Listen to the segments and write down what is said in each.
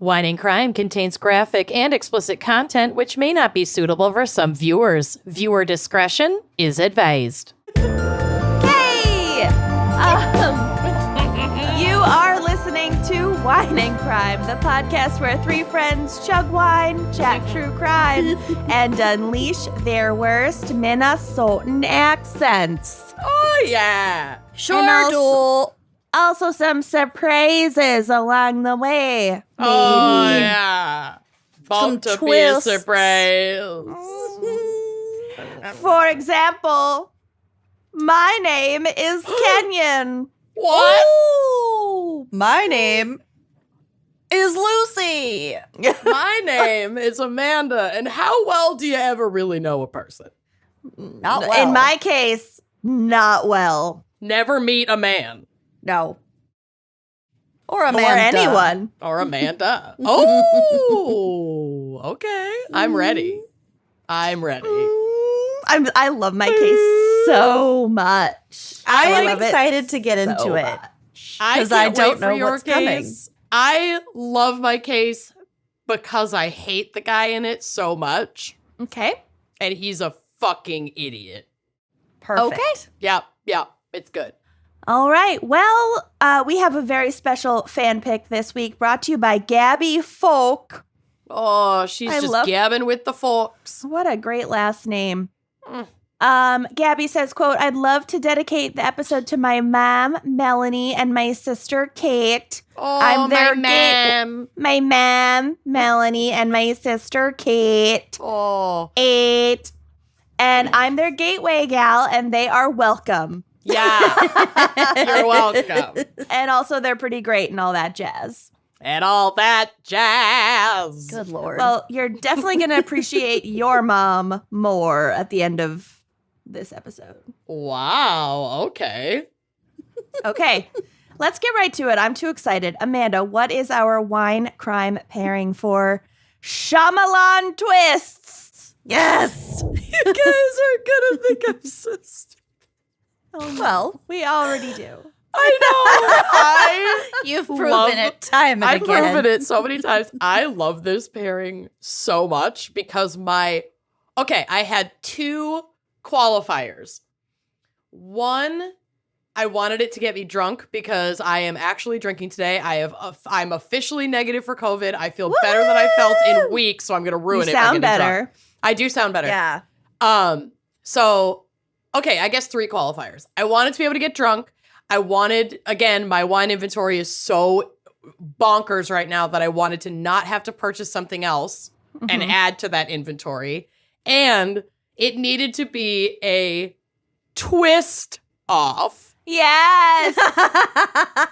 Wine and Crime contains graphic and explicit content which may not be suitable for some viewers. Viewer discretion is advised. Hey! You are listening to Wine and Crime, the podcast where three friends chug wine, chat true crime, and unleash their worst Minnesotan accents. Oh, yeah. Sure do. Also some surprises along the way. Oh, yeah. About to be a twists. surprise. For example, my name is Kenyon. What? Ooh, my name is Lucy. My name is Amanda. And how well do you ever really know a person? Not well. In my case, not well. Never meet a man. No. Or Amanda. Or anyone. Or Amanda. Oh, okay. I'm ready. I'm ready. I love my case so much. I am love it excited to get into so it. much. I 'Cause I can't don't wait for know your what's coming. case. I love my case because I hate the guy in it so much. Okay. And he's a fucking idiot. Perfect. Okay. Yep. It's good. All right. Well, we have a very special fan pick this week brought to you by Gabby Folk. Oh, she's I just love- gabbing with the folks. What a great last name. Mm. Gabby says, quote, I'd love to dedicate the episode to my mom, Melanie, and my sister, Kate. Oh, I'm their my My mom, Melanie, and my sister, Kate. Oh, 8. And I'm their gateway gal, and they are welcome. yeah. You're welcome. And also, they're pretty great and all that jazz. And all that jazz. Good Lord. Well, you're definitely going to appreciate your mom more at the end of this episode. Wow. Okay. Okay, let's get right to it. I'm too excited. Amanda, what is our wine crime pairing for Shyamalan Twists? yes. You guys are gonna think I'm so stupid. Oh, Well, we already do. I know. you've Love- proven it time and I've again. proven it so many times. I love this pairing so much because I had 2 qualifiers. One, I wanted it to get me drunk because I am actually drinking today. I'm officially negative for COVID. I feel better than I felt in weeks, so I'm going to ruin You it. by sound getting better. drunk. I do sound better. Yeah. So, okay, I guess 3 qualifiers. I wanted to be able to get drunk. I wanted, again, my wine inventory is so bonkers right now that I wanted to not have to purchase something else and add to that inventory. And it needed to be a twist off. Yes,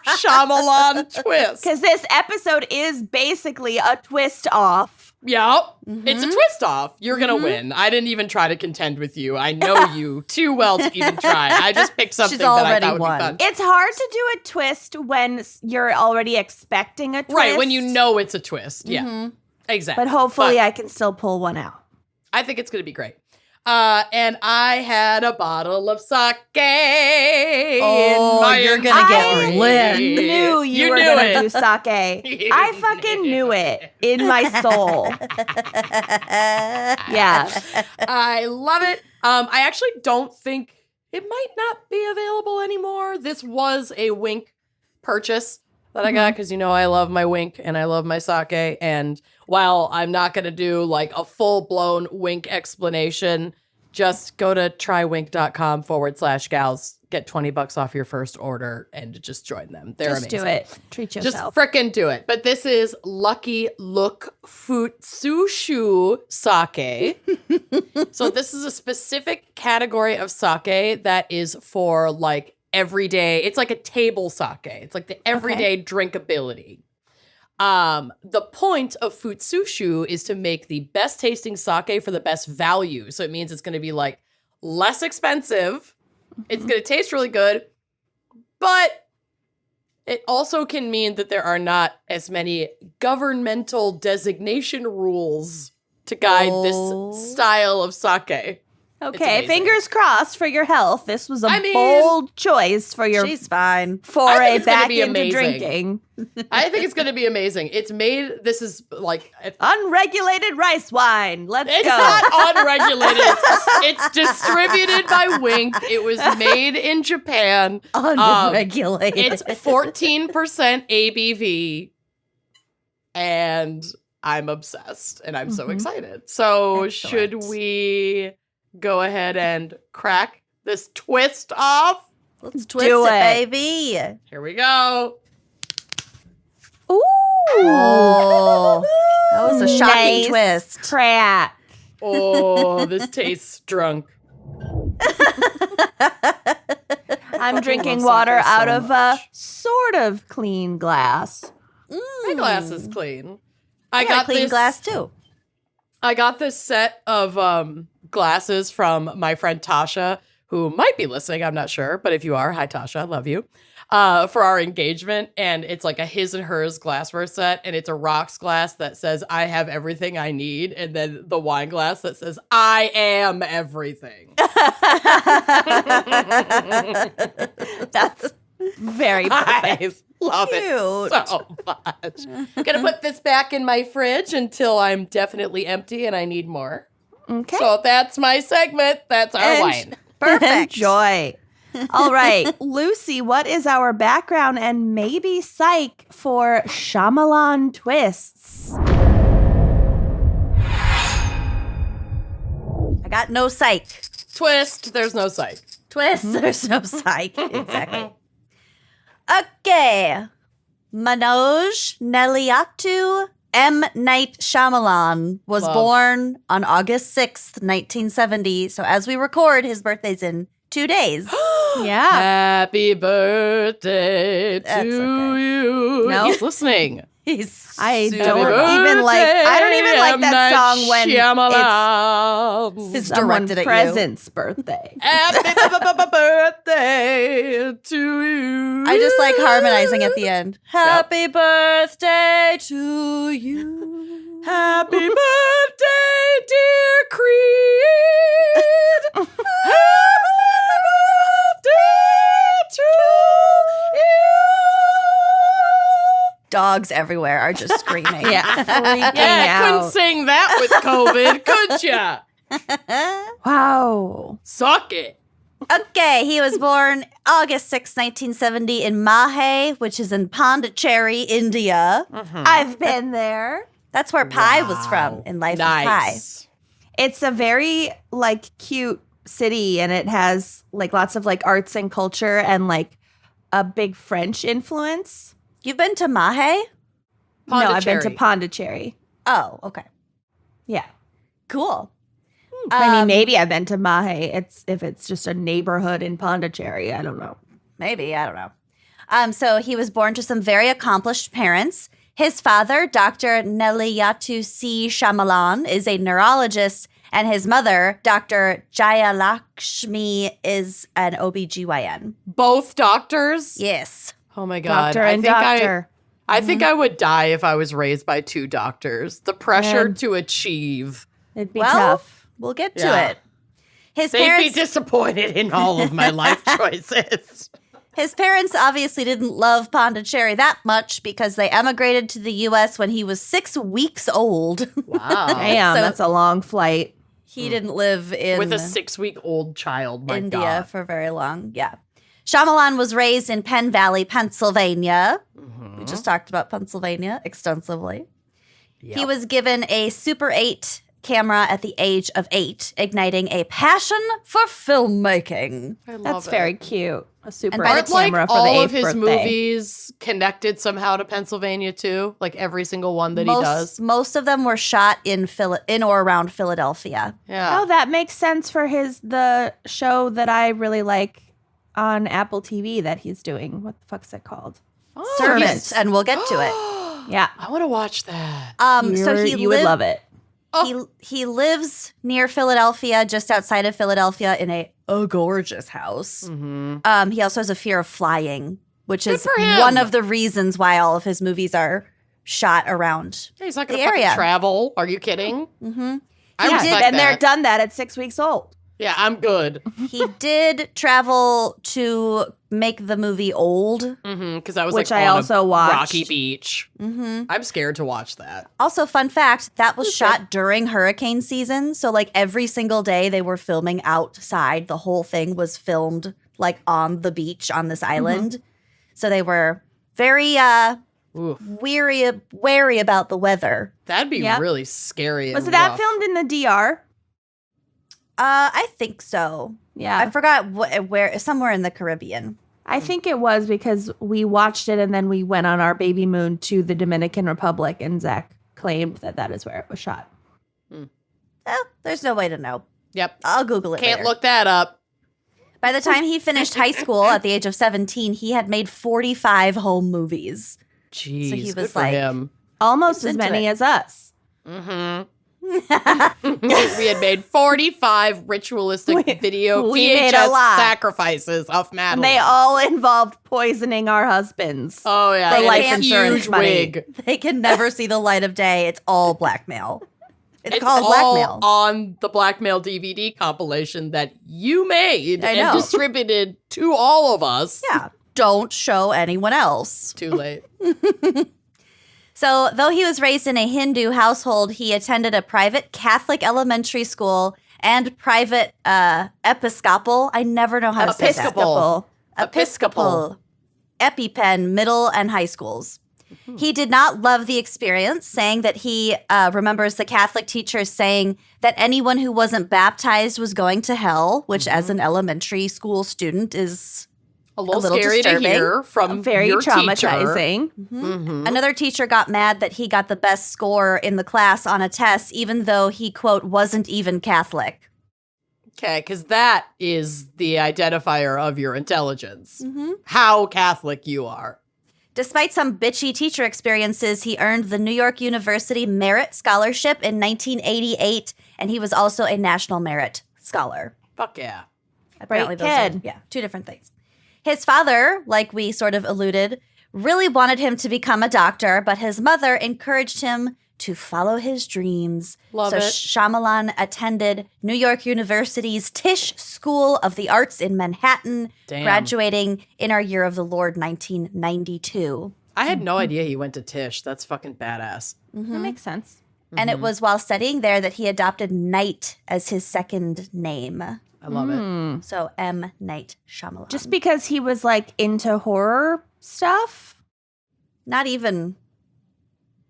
Shyamalan twist. because this episode is basically a twist off. Yep. It's a twist off. You're going to win. I didn't even try to contend with you. I know you too well to even try. I just picked something that I already thought would won. be fun. It's hard to do a twist when you're already expecting a twist. Right, when you know it's a twist. Yeah, exactly. But hopefully I can still pull one out. I think it's going to be great. And I had a bottle of sake. Oh, you're gonna get lit. Knew you were knew gonna it. do sake. I fucking knew it in my soul. Yeah. I love it. I actually don't think it might not be available anymore. This was a Winc purchase that I got because I love my Winc and I love my sake. And while I'm not going to do like a full-blown Winc explanation, just go to trywinc.com/gals, get $20 off your first order, and just join them. They're Just amazing. do it. Treat Just yourself. frickin' do it. But this is Lucky Look Futsü-shu sake. So this is a specific category of sake that is for like everyday. It's like a table sake. It's like the everyday drinkability. The point of Futsü-shu is to make the best tasting sake for the best value. So it means it's going to be like less expensive. It's going to taste really good, but it also can mean that there are not as many governmental designation rules to guide this style of sake. Okay, amazing. fingers crossed for your health. This was a I mean, bold choice for your She's fine. I foray think it's gonna back be into amazing. drinking. I think it's going to be amazing. It's made, this is like, Unregulated rice wine. Let's it's go. not unregulated. It's distributed by Winc. It was made in Japan. Unregulated. It's 14% ABV. And I'm obsessed and I'm so excited. So Excellent. should we go ahead and crack this twist off? Let's twist Do it, it. baby. Here we go. Ooh. Oh, that was a shocking Nice twist. Crack. Oh, this tastes drunk. I'm drinking love water sake so out of a much. sort of clean glass. My glass is clean. I got clean glass too. I got this set of glasses from my friend Tasha, who might be listening. I'm not sure, but if you are, hi Tasha, I love you. For our engagement, and it's like a his and hers glassware set, and it's a rocks glass that says "I have everything I need," and then the wine glass that says "I am everything." That's very perfect. I love it so much. Gonna put this back in my fridge until I'm definitely empty and I need more. Okay. So that's my segment. That's our wine. Perfect. Enjoy. All right, Lucy, what is our background and maybe psych for Shyamalan Twists? I got no psych. Twist. There's no psych. Twist. There's no psych. Exactly. Okay. Manoj Neliatu M. Night Shyamalan was Love. born on August 6th, 1970. So as we record, his birthday's in 2 days. Yeah. Happy birthday That's to okay. you. No. He's listening. He's I super don't nice. even like that song when Shyamalan. it's It's someone directed at you. present's birthday. Happy birthday to you. I just like harmonizing at the end. Happy birthday to you. Happy birthday, dear Creed. Happy birthday to you. Dogs everywhere are just screaming. Yeah. Freaking Yeah, couldn't out. sing that with COVID, could ya? Wow. Suck it. Okay, he was born August 6, 1970 in Mahe, which is in Pondicherry, India. I've been there. That's where Pi was from in Life of Pi. Nice. It's a very like cute city and it has like lots of like arts and culture and like a big French influence. You've been to Mahe? No, I've been to Pondicherry. Pondicherry. Oh, okay. Yeah. Cool. I mean, maybe I've been to Mahe. If it's just a neighborhood in Pondicherry. I don't know. Maybe, I don't know. So he was born to some very accomplished parents. His father, Dr. Neliatu C. Shyamalan, is a neurologist, and his mother, Dr. Jayalakshmi, is an OBGYN. Both doctors? Yes. Oh my God. Doctor and doctor. I think I would die if I was raised by two doctors. The pressure Man. to achieve. It'd be Well, tough. we'll get to Yeah. it. His They'd be parents, disappointed in all of my life choices. his parents obviously didn't love Pondicherry that much because they emigrated to the U.S. when he was 6 weeks old. Wow. Damn, So- that's a long flight. He didn't live in With a 6-week-old child. My India God. for very long. Yeah. Shyamalan was raised in Penn Valley, Pennsylvania. We just talked about Pennsylvania extensively. He was given a Super 8 camera at the age of 8, igniting a passion for filmmaking. I love That's it. very cute. A super by the Aren't like camera for all the of 8th his birthday. movies connected somehow to Pennsylvania too? Like every single one that he does? Most of them were shot in or around Philadelphia. Yeah. Oh, that makes sense for the show that I really like on Apple TV that he's doing. What the fuck's it called? Oh, Servant, and we'll get to it. Yeah. I want to watch that. So you would love it. He lives near Philadelphia, just outside of Philadelphia, in a gorgeous house. He also has a fear of flying, which is for him. one of the reasons why all of his movies are shot around He's not the going to area. travel. Are you kidding? Mm-hmm. I Yeah, respect and they're that. done that at 6 weeks old. Yeah, I'm good. He did travel to make the movie Old. Because I was Which like I on also a watched. rocky beach. I'm scared to watch that. Also, fun fact, that was shot during hurricane season. So, like, every single day they were filming outside. The whole thing was filmed, like, on the beach on this island. So they were very Oof. wary about the weather. That'd be Yep. really scary. Was and that rough. filmed in the DR? I think so. Yeah. I forgot where, somewhere in the Caribbean. I think it was because we watched it and then we went on our baby moon to the Dominican Republic and Zach claimed that is where it was shot. There's no way to know. Yep. I'll Google it Can't later. look that up. By the time he finished high school at the age of 17, he had made 45 home movies. Jeez, So he good was for like- him. Almost It's as into many it. as us. We had made 45 ritualistic video we made a VHS lot. sacrifices of Madeline. And they all involved poisoning our husbands. Oh yeah, for and life a insurance huge money. wig. They can never see the light of day. It's all blackmail. It's called all blackmail. on the blackmail DVD compilation that you made I and know. distributed to all of us. Yeah. Don't show anyone else. Too late. So, though he was raised in a Hindu household, he attended a private Catholic elementary school and private Episcopal. I never know how to say that. Episcopal. Episcopal. EpiPen middle and high schools. He did not love the experience, saying that he remembers the Catholic teachers saying that anyone who wasn't baptized was going to hell, which as an elementary school student is A little little scary disturbing. to hear from Very your traumatizing. Teacher. Another teacher got mad that he got the best score in the class on a test, even though he, quote, wasn't even Catholic. Okay, because that is the identifier of your intelligence. Mm-hmm. How Catholic you are. Despite some bitchy teacher experiences, he earned the New York University Merit Scholarship in 1988, and he was also a National Merit Scholar. Fuck yeah. Apparently those kid. are, two different things. His father, like we sort of alluded, really wanted him to become a doctor, but his mother encouraged him to follow his dreams. Love so it. Shyamalan attended New York University's Tisch School of the Arts in Manhattan, Damn. graduating in our year of the Lord 1992. I had no idea he went to Tisch. That's fucking badass. That makes sense. And it was while studying there that he adopted Night as his second name. I love it. So M. Night Shyamalan. Just because he was like into horror stuff, not even.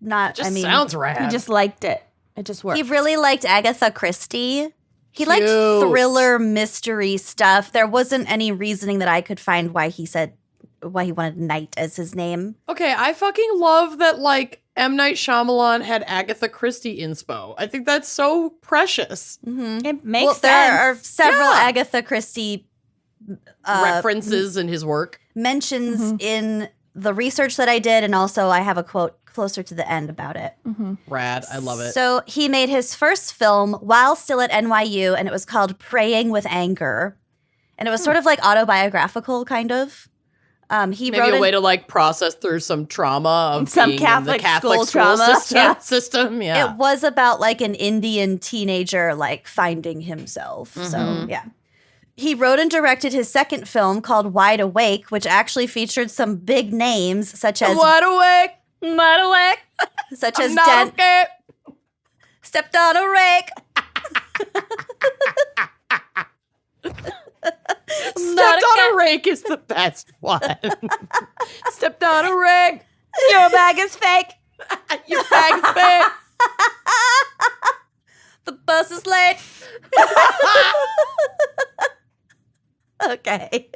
Not. Just I mean, sounds rad. he just liked it. It just worked. he really liked Agatha Christie. He liked Cute. thriller mystery stuff. There wasn't any reasoning that I could find why he wanted Night as his name. Okay, I fucking love that, like, M. Night Shyamalan had Agatha Christie inspo. I think that's so precious. It makes Well, sense. there are several Yeah. Agatha Christie References in his work. mentions in the research that I did, and also I have a quote closer to the end about it. Rad. I love it. So he made his first film while still at NYU, and it was called Praying with Anger. And it was sort of like autobiographical, kind of. He Maybe wrote a way to, like, process through some trauma of Some being in the Catholic Catholic school school trauma. system. Yeah. system. Yeah. It was about like an Indian teenager like finding himself. So yeah. He wrote and directed his second film called Wide Awake, which actually featured some big names such as Wide awake. such I'm as not okay. Stepped on a Rake. Stepped on a rake is the best one. Stepped on a rake. Your bag is fake. Your bag's fake. The bus is late. Okay.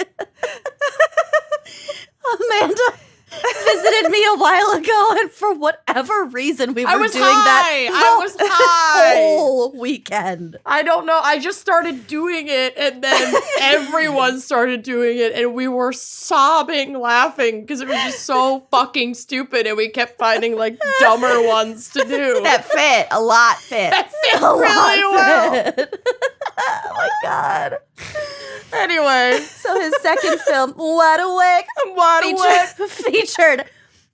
Amanda visited me a while ago, and for whatever reason, we were I was doing high. that I was high. whole weekend. I don't know. I just started doing it, and then everyone started doing it, and we were sobbing, laughing because it was just so fucking stupid, and we kept finding like dumber ones to do. That fit. A lot fit. That fit really well. Oh my god. Anyway, So his second film, Wide Awake, I'm wide awake. featured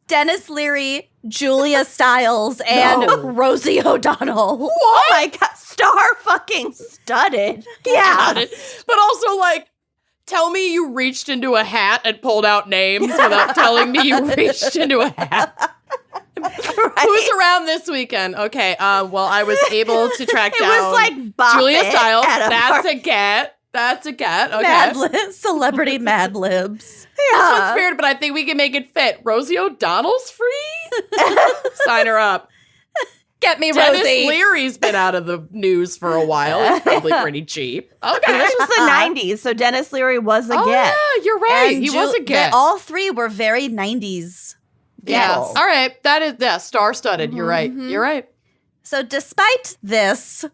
Dennis Leary, Julia Stiles and Rosie O'Donnell. Oh my God. Star fucking studded. Yeah. But also, like, tell me you reached into a hat and pulled out names without telling me you reached into a hat. Who's around this weekend? Okay, well, I was able to track down It was like Bop Julia It Stiles. at a That's party. a get. That's a get. Okay. Mad Libs, celebrity Mad Libs. This one's weird, but I think we can make it fit. Rosie O'Donnell's free? Sign her up. Get me Dennis Rosie. Leary's been out of the news for a while. He's probably pretty cheap. Okay. This was the 90s, so Dennis Leary was a Oh, get. yeah, you're right. And He was a get. All three were very 90s. Yes. people. All right. That is, star-studded. You're right. Mm-hmm. You're right. So despite this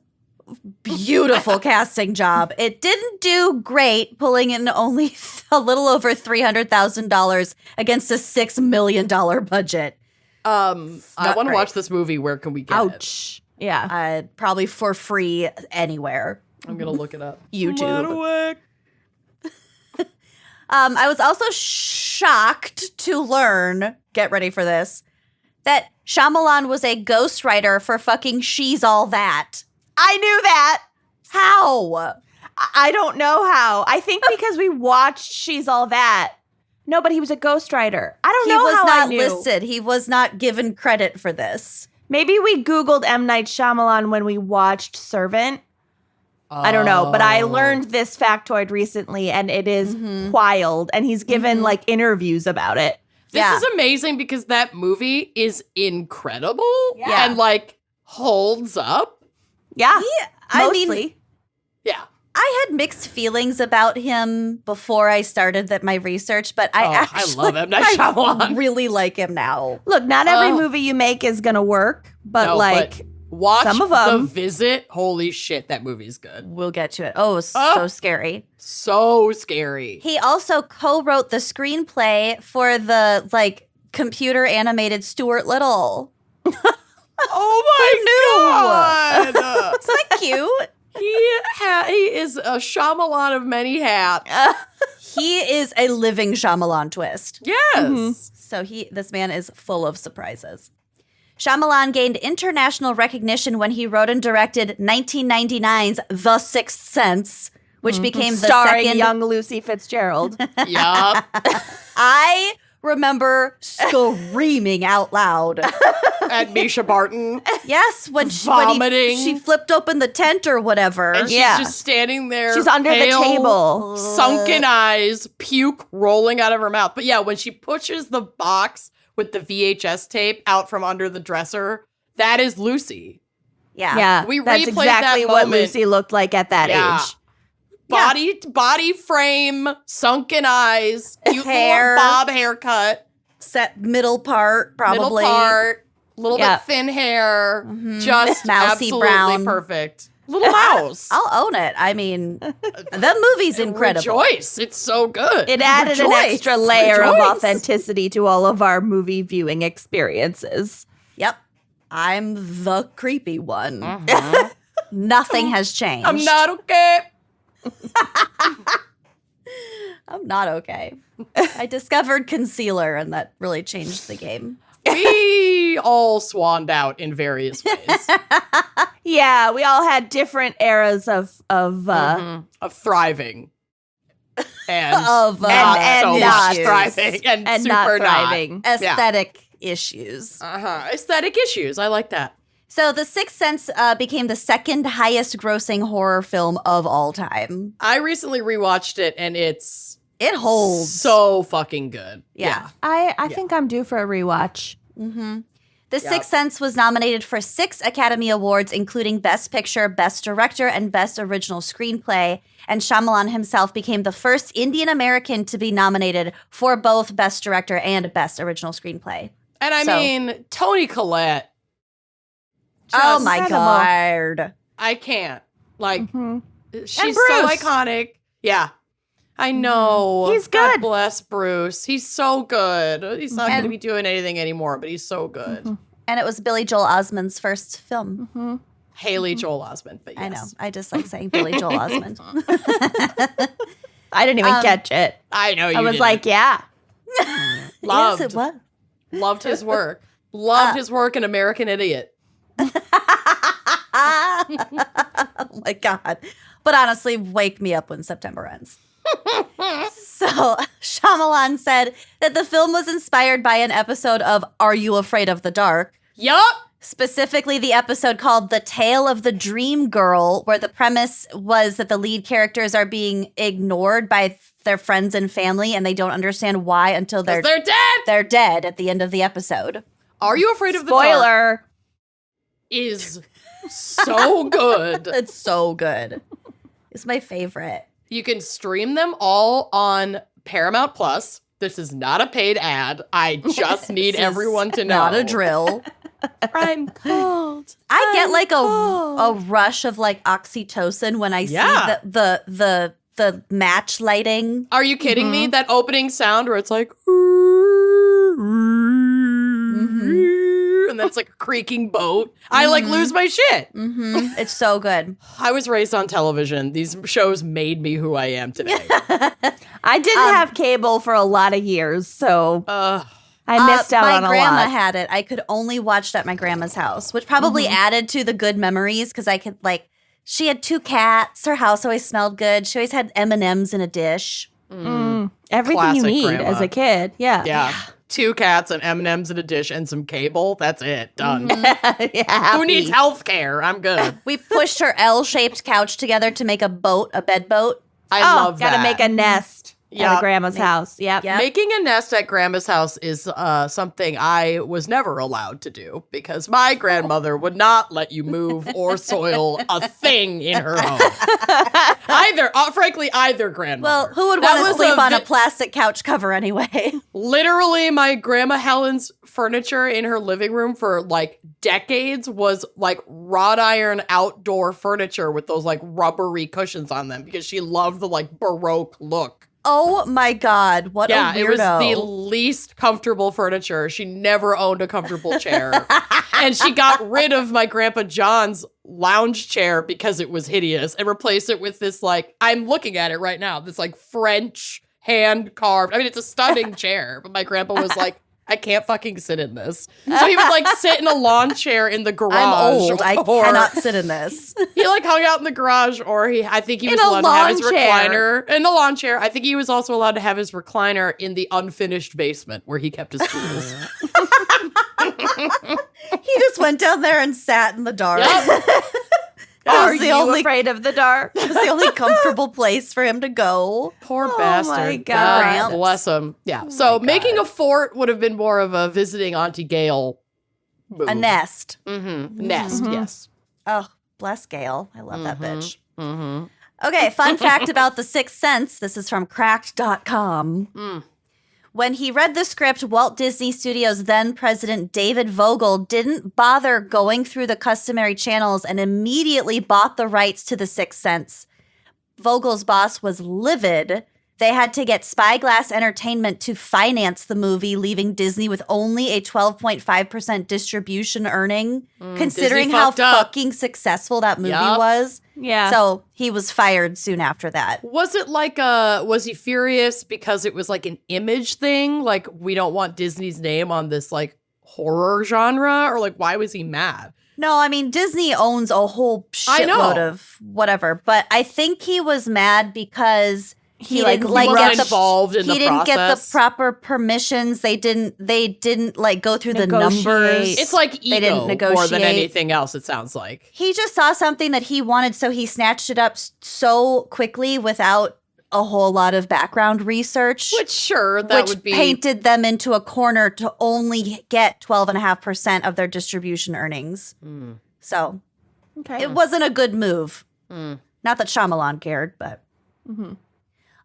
beautiful casting job, it didn't do great, pulling in only a little over $300,000 against a $6 million budget. I not want to great. watch this movie. Where can we get it? Ouch. Yeah. Probably for free anywhere. I'm going to look it up. YouTube. I was also shocked to learn, get ready for this, that Shyamalan was a ghostwriter for fucking She's All That. I knew that. How? I don't know how. I think because we watched She's All That. No, but he was a ghostwriter. I don't He know was how I not knew. listed. He was not given credit for this. Maybe we Googled M. Night Shyamalan when we watched Servant. I don't know, but I learned this factoid recently, and it is wild. And he's given like interviews about it. This Yeah. is amazing because that movie is incredible Yeah. and like holds up. Yeah, I mean, mostly. Yeah. I had mixed feelings about him before I started my research, but I I actually love M. Night Shyamalan. really like him now. Look, not every Oh. movie you make is gonna work, but No, like, watch some of The 'em. Visit. Holy shit, that movie's good. We'll get to it. Oh, so scary. So scary. He also co-wrote the screenplay for the computer animated Stuart Little. Oh my god. Isn't that cute? He is a Shyamalan of many hats. He is a living Shyamalan twist. Yes. So this man is full of surprises. Shyamalan gained international recognition when he wrote and directed 1999's The Sixth Sense, which became the starring second. young Lucy Fitzgerald. Yup. I remember screaming out loud. And Misha Barton. Yes, when Vomiting. she flipped open the tent or whatever. And she's Yeah. just standing there. She's under the pale, table. Sunken eyes, puke rolling out of her mouth. But yeah, when she pushes the box with the VHS tape out from under the dresser, that is Lucy. Yeah. Yeah, We that's replayed exactly that what moment. Lucy looked like at that Yeah. age. Body frame, sunken eyes, cute Hair. little bob haircut, Set middle part, probably. middle part, little Yeah. bit thin hair, just Mousy absolutely brown. perfect. Little mouse. I'll own it. I mean, the movie's incredible. Rejoice. It's so good. It added an Rejoice. extra layer of Rejoice. authenticity to all of our movie viewing experiences. Yep. I'm the creepy one. Nothing has changed. I'm not okay. I'm not okay. I discovered concealer, and that really changed the game. We all swanned out in various ways Yeah, we all had different eras of of thriving and Of, not and so not much thriving and, and super not not. thriving. Aesthetic issues. Aesthetic issues. I like that. So, The Sixth Sense became the second highest grossing horror film of all time. I recently rewatched it and it's It holds. so fucking good. Yeah. I think I'm due for a rewatch. The Sixth Sense was nominated for 6 Academy Awards, including Best Picture, Best Director, and Best Original Screenplay. And Shyamalan himself became the first Indian American to be nominated for both Best Director and Best Original Screenplay. And I So- mean, Toni Collette. Oh just- my incredible. God. I can't. Like, she's And so Bruce. iconic. Yeah. I know. He's God good. bless Bruce. He's so good. He's not going to And- be doing anything anymore, but he's so good. And it was Billy Joel Osment's first film. Haley Joel Osment, but yes. I know. I just like saying Billy Joel Osment. I didn't even catch it. I know you I was didn't. like, yeah. loved, Yes, it was. loved his work. Loved his work in American Idiot. Oh my God. But honestly, wake me up when September ends. So Shyamalan said that the film was inspired by an episode of Are You Afraid of the Dark? Yup. Specifically, the episode called The Tale of the Dream Girl, where the premise was that the lead characters are being ignored by their friends and family, and they don't understand why until they're dead. They're dead at the end of the episode. Are You Afraid of the Dark? Spoiler. Is so good. It's so good. It's my favorite. You can stream them all on Paramount Plus. This is not a paid ad. I just need This is everyone to know. Not a drill. I'm cold. I get like a rush of like oxytocin when I see the match lighting. Are you kidding me? That opening sound where it's like, and then it's like a creaking boat. I like lose my shit. It's so good. I was raised on television. These shows made me who I am today. I didn't have cable for a lot of years, so I missed out on a My grandma lot. had it. I could only watch it at my grandma's house, which probably added to the good memories because I could like. She had 2 cats. Her house always smelled good. She always had M&Ms in a dish. Everything Classic you need grandma. as a kid. Yeah. Yeah. 2 cats and M&Ms in a dish and some cable. That's it. Done. Yeah, Who needs health care? I'm good. We pushed her L-shaped couch together to make a bed boat. I love that. Gotta make a nest at Yeah. a grandma's house. Yep. Yeah. Making a nest at grandma's house is something I was never allowed to do because my grandmother would not let you move or soil a thing in her home. Frankly, either grandmother. Well, who would That want to was sleep on a plastic couch cover anyway? Literally, my grandma Helen's furniture in her living room for like decades was like wrought iron outdoor furniture with those like rubbery cushions on them because she loved the like Baroque look. Oh my God, what a weirdo. It was the least comfortable furniture. She never owned a comfortable chair. And she got rid of my grandpa John's lounge chair because it was hideous and replaced it with this like, I'm looking at it right now, this like French hand carved. I mean, it's a stunning chair, but my grandpa was like, I can't fucking sit in this. So he would like sit in a lawn chair in the garage. I'm old. I or cannot sit in this. He like hung out in the garage, or I think he was In a allowed to have his lawn chair. recliner in the lawn chair. I think he was also allowed to have his recliner in the unfinished basement where he kept his tools. He just went down there and sat in the dark. Yep. Are was the you only- afraid of the dark? It was the only comfortable place for him to go. Poor Oh bastard. my God God. bless him. Yeah. So making a fort would have been more of a visiting Auntie Gail move. A nest. Nest, yes. Oh, bless Gail. I love that bitch. Okay, fun fact about The Sixth Sense. This is from cracked.com. When he read the script, Walt Disney Studios then president David Vogel didn't bother going through the customary channels and immediately bought the rights to The Sixth Sense. Vogel's boss was livid. They had to get Spyglass Entertainment to finance the movie, leaving Disney with only a 12.5% distribution earning, considering Disney how fucked up. fucking successful that movie Yup. was. Yeah. So he was fired soon after that. Was it like was he furious because it was like an image thing? Like, we don't want Disney's name on this like horror genre? Or like, why was he mad? No, I mean, Disney owns a whole I know. shitload of whatever, but I think he was mad because he like, didn't he like wasn't get the involved in he the didn't get the process. proper permissions. They didn't like go through the Negotiate. numbers. It's like They didn't ego more than negotiate. anything else, it sounds like. He just saw something that he wanted, so he snatched it up so quickly without a whole lot of background research. Which, sure, that which would be... painted them into a corner to only get 12.5% of their distribution earnings. So Okay. it wasn't a good move. Not that Shyamalan cared, but.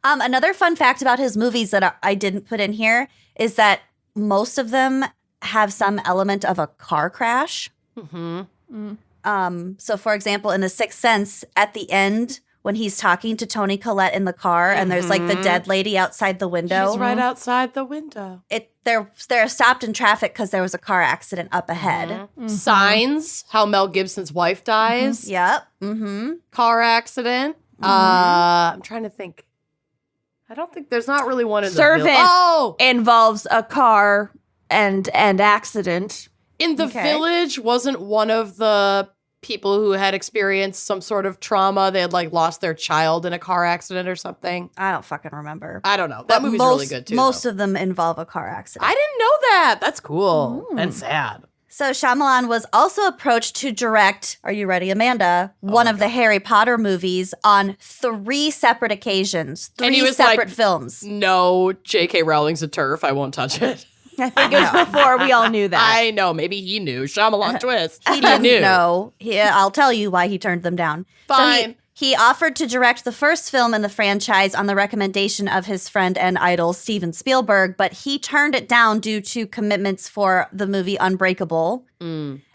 Another fun fact about his movies that I didn't put in here is that most of them have some element of a car crash. So, for example, in The Sixth Sense, at the end, when he's talking to Toni Collette in the car, and there's like the dead lady outside the window. She's right outside the window. They're stopped in traffic because there was a car accident up ahead. Signs, how Mel Gibson's wife dies. Yep. Car accident. I'm trying to think. I don't think there's not really one in the Servant. Bill. Oh, Involves a car and accident. In the village, wasn't one of the people who had experienced some sort of trauma? They had like lost their child in a car accident or something. I don't fucking remember. I don't know. That movie's really good too. Most of them involve a car accident. I didn't know that. That's cool and sad. So Shyamalan was also approached to direct, are you ready, Amanda, one of the Harry Potter movies on 3 separate occasions, 3 separate films. No, J.K. Rowling's a turf. I won't touch it. I think it was before we all knew that. I know. Maybe he knew. Shyamalan Twist. He didn't know. I'll tell you why he turned them down. Fine. So he offered to direct the first film in the franchise on the recommendation of his friend and idol, Steven Spielberg, but he turned it down due to commitments for the movie Unbreakable.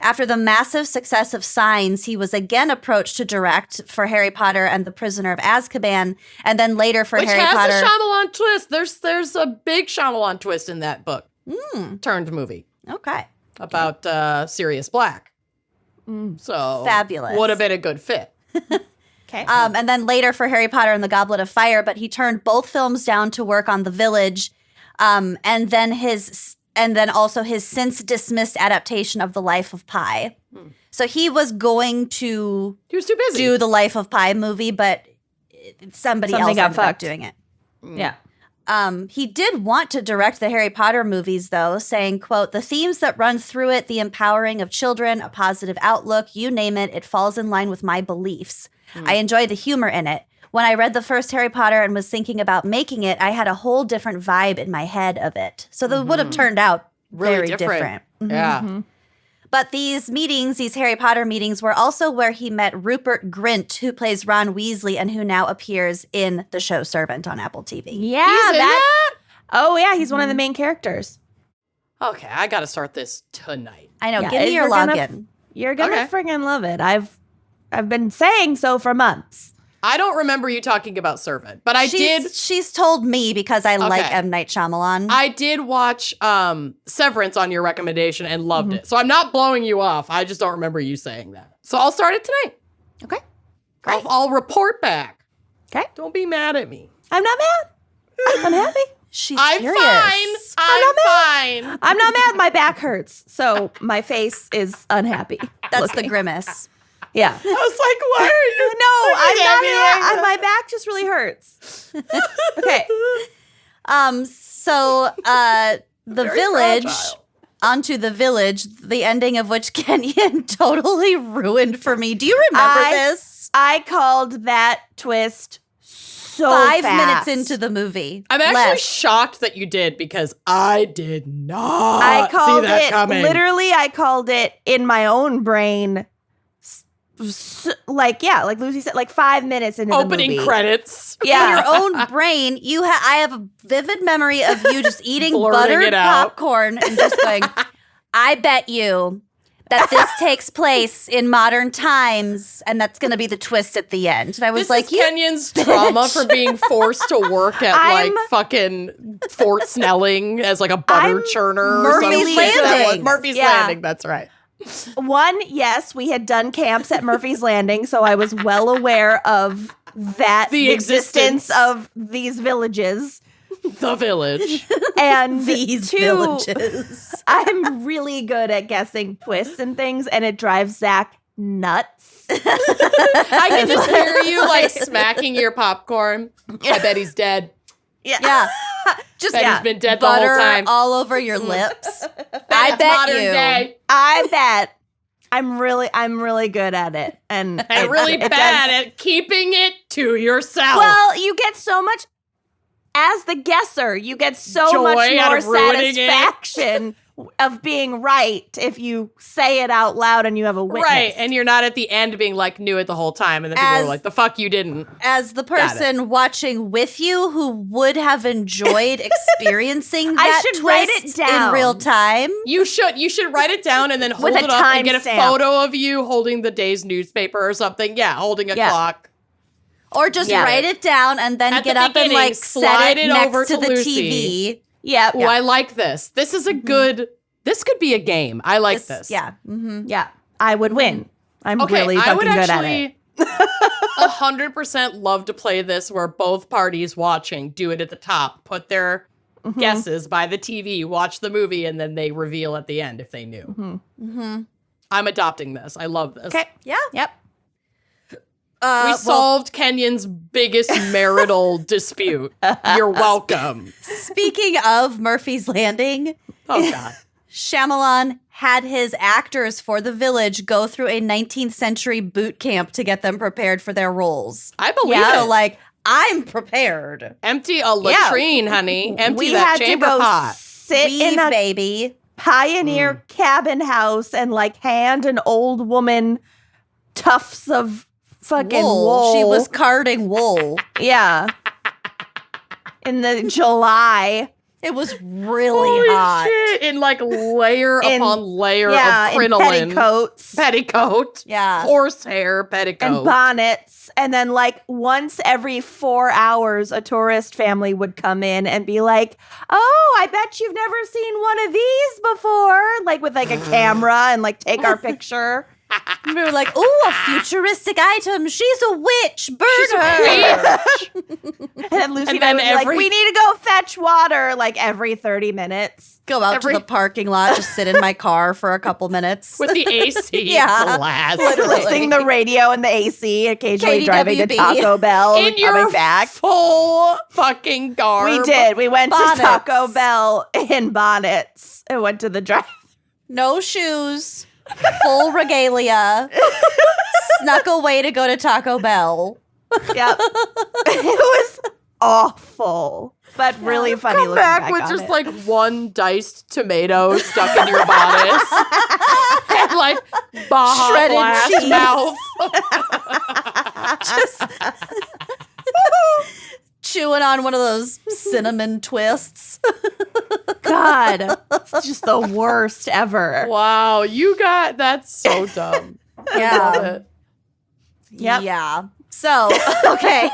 After the massive success of Signs, he was again approached to direct for Harry Potter and the Prisoner of Azkaban, and then later for Harry Potter. Which has a Shyamalan twist. There's a big Shyamalan twist in that book. Turned movie. Okay. About Sirius Black. So fabulous. Would have been a good fit. Okay. And then later for Harry Potter and the Goblet of Fire, but he turned both films down to work on The Village, and then also his since dismissed adaptation of The Life of Pi. So he was going to He was too busy. do the Life of Pi movie, but something else got ended up fucked. doing it. Yeah. He did want to direct the Harry Potter movies, though, saying, quote, "The themes that run through it, the empowering of children, a positive outlook, you name it, it falls in line with my beliefs. I enjoy the humor in it. When I read the first Harry Potter and was thinking about making it, I had a whole different vibe in my head of it." So that would have turned out Really very different. different. Yeah. But these meetings, these Harry Potter meetings, were also where he met Rupert Grint, who plays Ron Weasley and who now appears in the show Servant on Apple TV. Yeah, He's in that? Oh, yeah, he's one of the main characters. Okay, I got to start this tonight. I know. Yeah, Give me your you're gonna- login. You're gonna Okay. friggin' love it. I've been saying so for months. I don't remember you talking about Servant, but She's told me because I like Okay. M. Night Shyamalan. I did watch Severance on your recommendation and loved it. So I'm not blowing you off. I just don't remember you saying that. So I'll start it tonight. Okay. I'll report back. Okay. Don't be mad at me. I'm not mad. I'm happy. She's I'm furious. fine. I'm fine. I'm not mad. My back hurts, so my face is unhappy. That's the grimace. Yeah. I was like, why are you? No, I'm looking at not me mad. My back just really hurts. Okay. So The Very Village, fragile. onto The Village, the ending of which Kenyon totally ruined for me. Do you remember this? I called that twist so 5 fast. minutes into the movie. I'm actually Less. shocked that you did because I did not I called see that it coming. literally. I called it in my own brain. Like Lucy said, like 5 minutes into Opening the movie. credits. In Yeah. your own brain, I have a vivid memory of you just eating Blurting buttered it out. popcorn and just going, I bet you that this takes place in modern times and that's going to be the twist at the end. And I was This like, is you Kenyon's trauma for being forced to work at like fucking Fort Snelling as like a butter I'm churner or some Murphy's shit. Landing. Murphy's Yeah. Landing, that's right. One, yes, we had done camps at Murphy's Landing, so I was well aware of that The existence existence. of these villages. The Village. And these two, villages. I'm really good at guessing twists and things, and it drives Zach nuts. I can just hear you like smacking your popcorn. I bet he's dead. Yeah. Just Bet he's been dead the whole butter time. all over your lips. That's bet modern you. day. I bet I'm really good at it, and And really it bad does- at keeping it to yourself. Well, you get so much as the guesser. You get so Joy much out more of ruining it. satisfaction of being right if you say it out loud and you have a witness. right, and you're not at the end being like knew it the whole time, and then people As- are like, "The fuck you didn't." As the person watching with you who would have enjoyed experiencing that should write it twist down. in real time. You should write it down and then hold With a it up and get a timestamp. photo of you holding the day's newspaper or something. Yeah, holding a Yeah. clock. Or just Yeah. write it down and then At get the up and beginning, like slide set it it over next to to the Lucy. TV. Yeah. Oh, I like this. This is a good. This could be a game. I like this. Yeah. Mm-hmm. Yeah. I would win. I'm Okay, really I fucking would good at it. actually 100% love to play this where both parties watching do it at the top. Put their guesses by the TV, watch the movie, and then they reveal at the end if they knew. I'm adopting this. I love this. Okay. Yeah. Yep. We solved Kenyon's biggest marital dispute. You're welcome. Speaking of Murphy's Landing, Oh, God. Shyamalan had his actors for The Village go through a 19th century boot camp to get them prepared for their roles. I believe So, it. like, I'm prepared. Empty a latrine, honey. Empty We that had to chamber go pot. sit Weave, in a baby. pioneer cabin house and like hand an old woman tufts of fucking wool. She was carding wool. Yeah. In the July. It was really Holy hot. shit. In like layer In- upon layer Yeah, of in crinoline. petticoats Petticoat. Yeah. Horsehair petticoat. and bonnets. And then like once every 4 hours, a tourist family would come in and be like, oh, I bet you've never seen one of these before. Like with like a camera and like take our picture. We were like, ooh, a futuristic item. She's a witch. Burn She's a her. And then Lucy And and I then would be like, every- we need to go fetch water like every 30 minutes. Go out Every- to the parking lot, just sit in my car for a couple minutes. With the AC Yeah. blast. Listening the radio and the AC, occasionally driving to KDWB. Taco Bell In and your coming back. full fucking garb. We did. We went Bonnets. to Taco Bell in bonnets and went to the drive. No shoes, full regalia, snuck away to go to Taco Bell. Yep. It was awful, but really funny. Come looking back back with on just it. like one diced tomato stuck in your bodice. And like Baja Shredded Blast cheese. mouth. Just chewing on one of those cinnamon twists. God, it's just the worst ever. Wow, that's so dumb. Love it. Yep. Yeah. So, okay.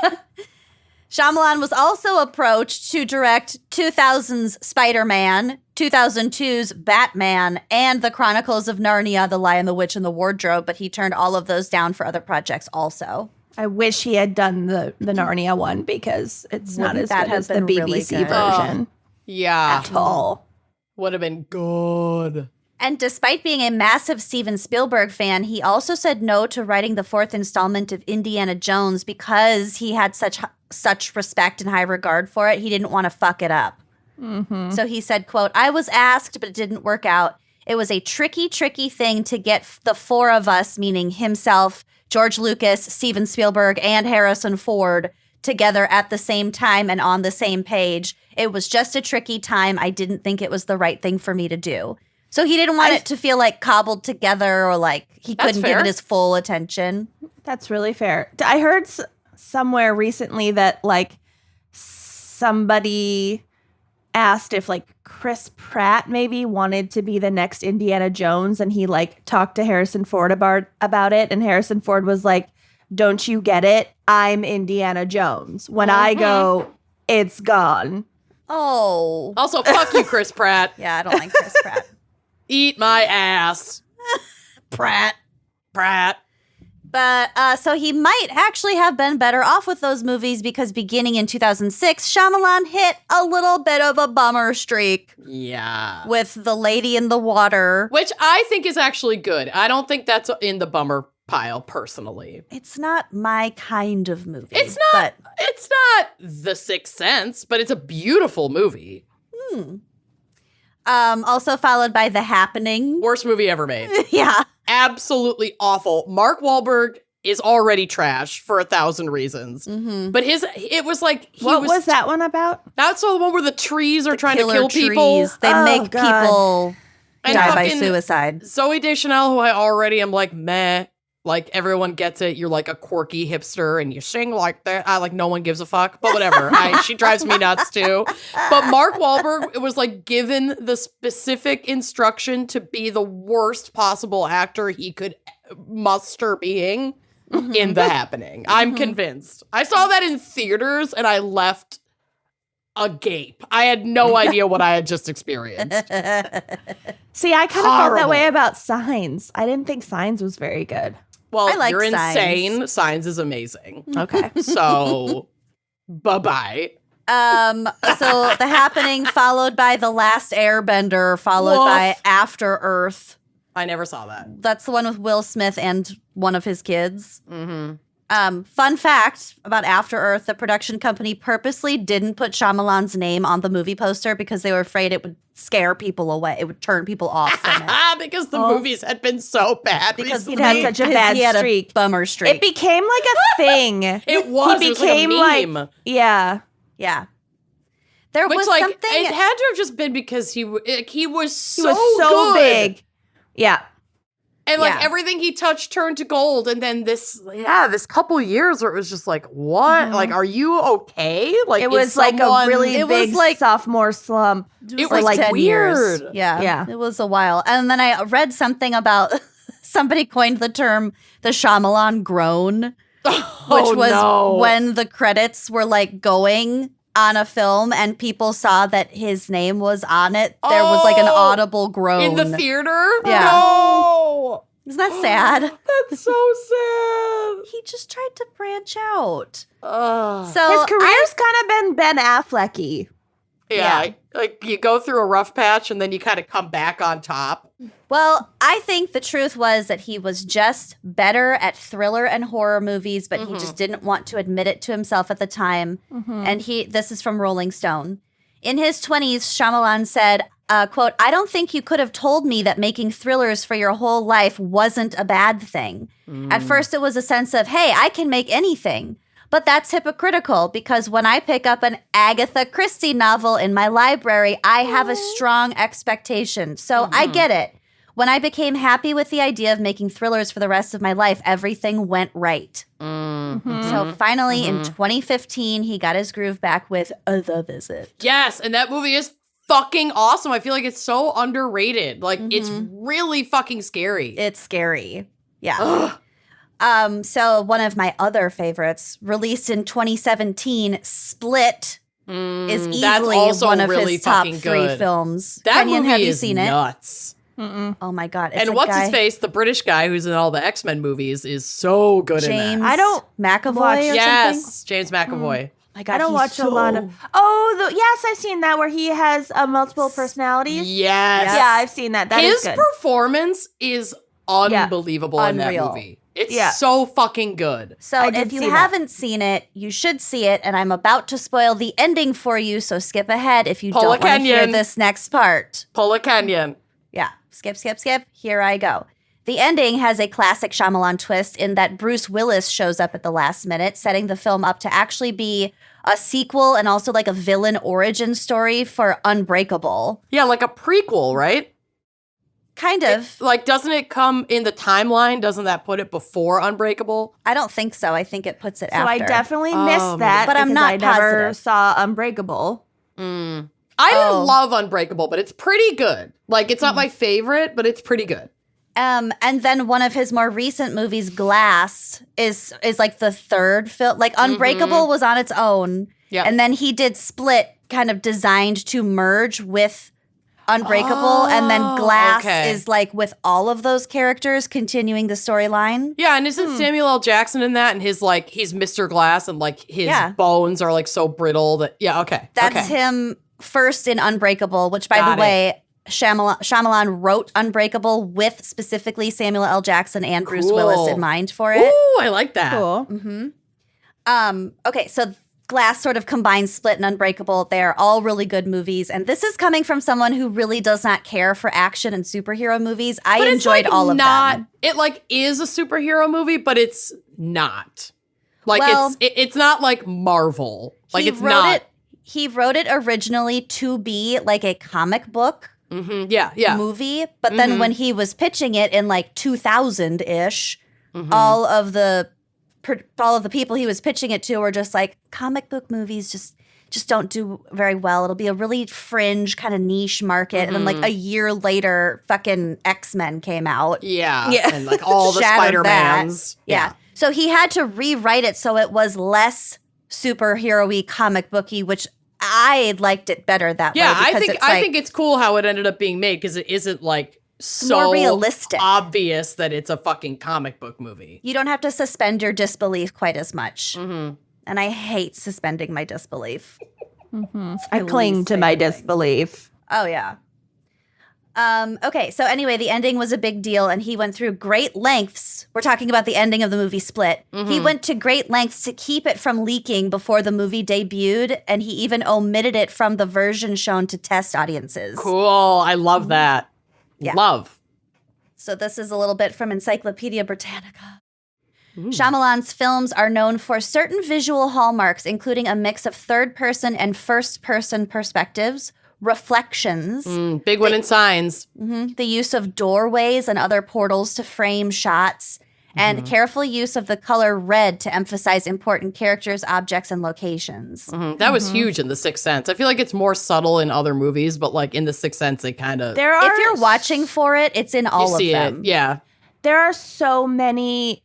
Shyamalan was also approached to direct 2000's Spider-Man, 2002's Batman, and The Chronicles of Narnia, The Lion, the Witch, and the Wardrobe, but he turned all of those down for other projects also. I wish he had done the Narnia one because it's not Wouldn't as that good have as the been really BBC good? version Yeah. at all. Would have been good. And despite being a massive Steven Spielberg fan, he also said no to writing the fourth installment of Indiana Jones because he had such respect and high regard for it. He didn't want to fuck it up. So he said, quote, I was asked, but it didn't work out. It was a tricky thing to get the four of us, meaning himself, George Lucas, Steven Spielberg, and Harrison Ford, together at the same time and on the same page. It was just a tricky time. I didn't think it was the right thing for me to do. So he didn't want it to feel like cobbled together or like he That's couldn't give fair. it his full attention. That's really fair. I heard somewhere recently that like somebody asked if like Chris Pratt maybe wanted to be the next Indiana Jones, and he like talked to Harrison Ford about it, and Harrison Ford was like, don't you get it? I'm Indiana Jones. When I go, it's gone. Oh. Also, fuck you, Chris Pratt. Yeah, I don't like Chris Pratt. Eat my ass, Pratt. Pratt. But so he might actually have been better off with those movies because beginning in 2006, Shyamalan hit a little bit of a bummer streak Yeah. with The Lady in the Water. Which I think is actually good. I don't think that's in the bummer pile, personally. It's not my kind of movie. It's not. It's not The Sixth Sense, but it's a beautiful movie. Also followed by The Happening. Worst movie ever made. Yeah. Absolutely awful. Mark Wahlberg is already trash for 1,000 reasons. But it was like What was that one about? That's the one where the trees are trying to Killer kill people. trees. They Oh, make God. people And die by fucking suicide. Zoe Deschanel, who I already am like meh. Like everyone gets it. You're like a quirky hipster and you sing like that. I like no one gives a fuck, but whatever. She drives me nuts too. But Mark Wahlberg was like given the specific instruction to be the worst possible actor he could muster being in The Happening. I'm convinced. I saw that in theaters and I left agape. I had no idea what I had just experienced. See, I kind of felt that Horrible. way about Signs. I didn't think Signs was very good. Well, I like you're Signs. insane. Signs is amazing. Okay. So, bye-bye. So The Happening, followed by The Last Airbender, followed by After Earth. I never saw that. That's the one with Will Smith and one of his kids. Mm-hmm. Fun fact about After Earth, the production company purposely didn't put Shyamalan's name on the movie poster because they were afraid it would scare people away. It would turn people off from it. Because the movies had been so bad. Because He'd had such a bad he had streak. a bummer streak. It became like a thing. It was. He It was became like a meme. yeah. Yeah. There Which, was like, something. it had to have just been because he was He was so good. big. Yeah. And like Yeah. everything he touched turned to gold. And then this couple years where it was just like, what? Like, are you okay? Like, It is was like a someone- really It was big like- sophomore slump. It for was like 10 weird. years. Yeah. Yeah. It was a while. And then I read something about somebody coined the term the Shyamalan groan, which was when the credits were like going on a film and people saw that his name was on it. There was like an audible groan. in the theater. Yeah. No. Isn't that sad? That's so sad. He just tried to branch out. Ugh. So His career's kind of been Ben Affleck-y. Yeah, like you go through a rough patch and then you kind of come back on top. Well, I think the truth was that he was just better at thriller and horror movies, but he just didn't want to admit it to himself at the time. And this is from Rolling Stone. In his 20s, Shyamalan said, quote, "I don't think you could have told me that making thrillers for your whole life wasn't a bad thing. At first, it was a sense of, hey, I can make anything. But that's hypocritical because when I pick up an Agatha Christie novel in my library, I have a strong expectation. So I get it. When I became happy with the idea of making thrillers for the rest of my life, everything went right." So finally, in 2015, he got his groove back with The Visit. Yes, and that movie is fucking awesome. I feel like it's so underrated. Like it's really fucking scary. It's scary. Yeah. So one of my other favorites, released in 2017, Split, is that's easily also one of really his top fucking 3 good. films. That Kenyon, movie have you is seen it? nuts. Oh my god! It's And a what's guy, his face? The British guy who's in all the X-Men movies is so good James in that. I don't McAvoy watch- or something. Yes, James McAvoy. My god, I don't he's watch so... a lot of. Oh, yes, I've seen that where he has multiple personalities. Yes. Yeah, I've seen that. That is His good. performance is unbelievable in that Unreal. movie. It's so fucking good. So I did if you see that. haven't seen it, you should see it, and I'm about to spoil the ending for you, so skip ahead if you Paula don't want to hear Kenyon. this next part. Paula Kenyon. Yeah, skip. Here I go. The ending has a classic Shyamalan twist in that Bruce Willis shows up at the last minute, setting the film up to actually be a sequel and also like a villain origin story for Unbreakable. Yeah, like a prequel, right? Kind of. Like, doesn't it come in the timeline? Doesn't that put it before Unbreakable? I don't think so. I think it puts it So after. I definitely missed that, But I'm because not I never positive. saw Unbreakable. I Oh. didn't love Unbreakable, but it's pretty good. Like, it's not my favorite, but it's pretty good. And then one of his more recent movies, Glass, is like the third film. Like Unbreakable was on its own. Yeah. And then he did Split, kind of designed to merge with Unbreakable. And then Glass okay. is like with all of those characters continuing the storyline. Yeah, and isn't Samuel L. Jackson in that? And his, like, he's Mr. Glass, and, like, his bones are, like, so brittle that, yeah, okay. That's okay. him first in Unbreakable, which, by Got the way, Shyamalan wrote Unbreakable with specifically Samuel L. Jackson and Bruce Cool. Willis in mind for it. Ooh, I like that. Cool. Okay, so Glass sort of combines Split and Unbreakable. They're all really good movies. And this is coming from someone who really does not care for action and superhero movies. I But enjoyed it's, like, all of not, them. It, like, is a superhero movie, but it's not. Like, Well- it's not like Marvel. Like, it's not. He wrote it originally to be like a comic book Yeah. movie. But then when he was pitching it in like 2000-ish, all of the people he was pitching it to were just like, comic book movies just don't do very well. It'll be a really fringe kind of niche market. And then like a year later, fucking X-Men came out. Yeah. Yeah. And, like, all the Shattered that. Spider-Mans. Yeah. So he had to rewrite it so it was less superhero-y, comic booky, which I liked it better that Yeah, way. I think it's like, I think it's cool how it ended up being made because it isn't like so more realistic. obvious that it's a fucking comic book movie. you don't have to suspend your disbelief quite as much. And I hate suspending my disbelief. I cling to my disbelief. Oh, yeah. Okay, so anyway, the ending was a big deal, and he went through great lengths. We're talking about the ending of the movie Split. He went to great lengths to keep it from leaking before the movie debuted, and he even omitted it from the version shown to test audiences. Cool. I love that. Yeah. Love. So this is a little bit from Encyclopedia Britannica. Shyamalan's films are known for certain visual hallmarks, including a mix of third-person and first-person perspectives, reflections, Big one in Signs. the use of doorways and other portals to frame shots, and careful use of the color red to emphasize important characters, objects, and locations. That was huge in The Sixth Sense. I feel like it's more subtle in other movies, but like in The Sixth Sense, it kind of If you're watching for it, it's in all of see them. it. Yeah. There are so many,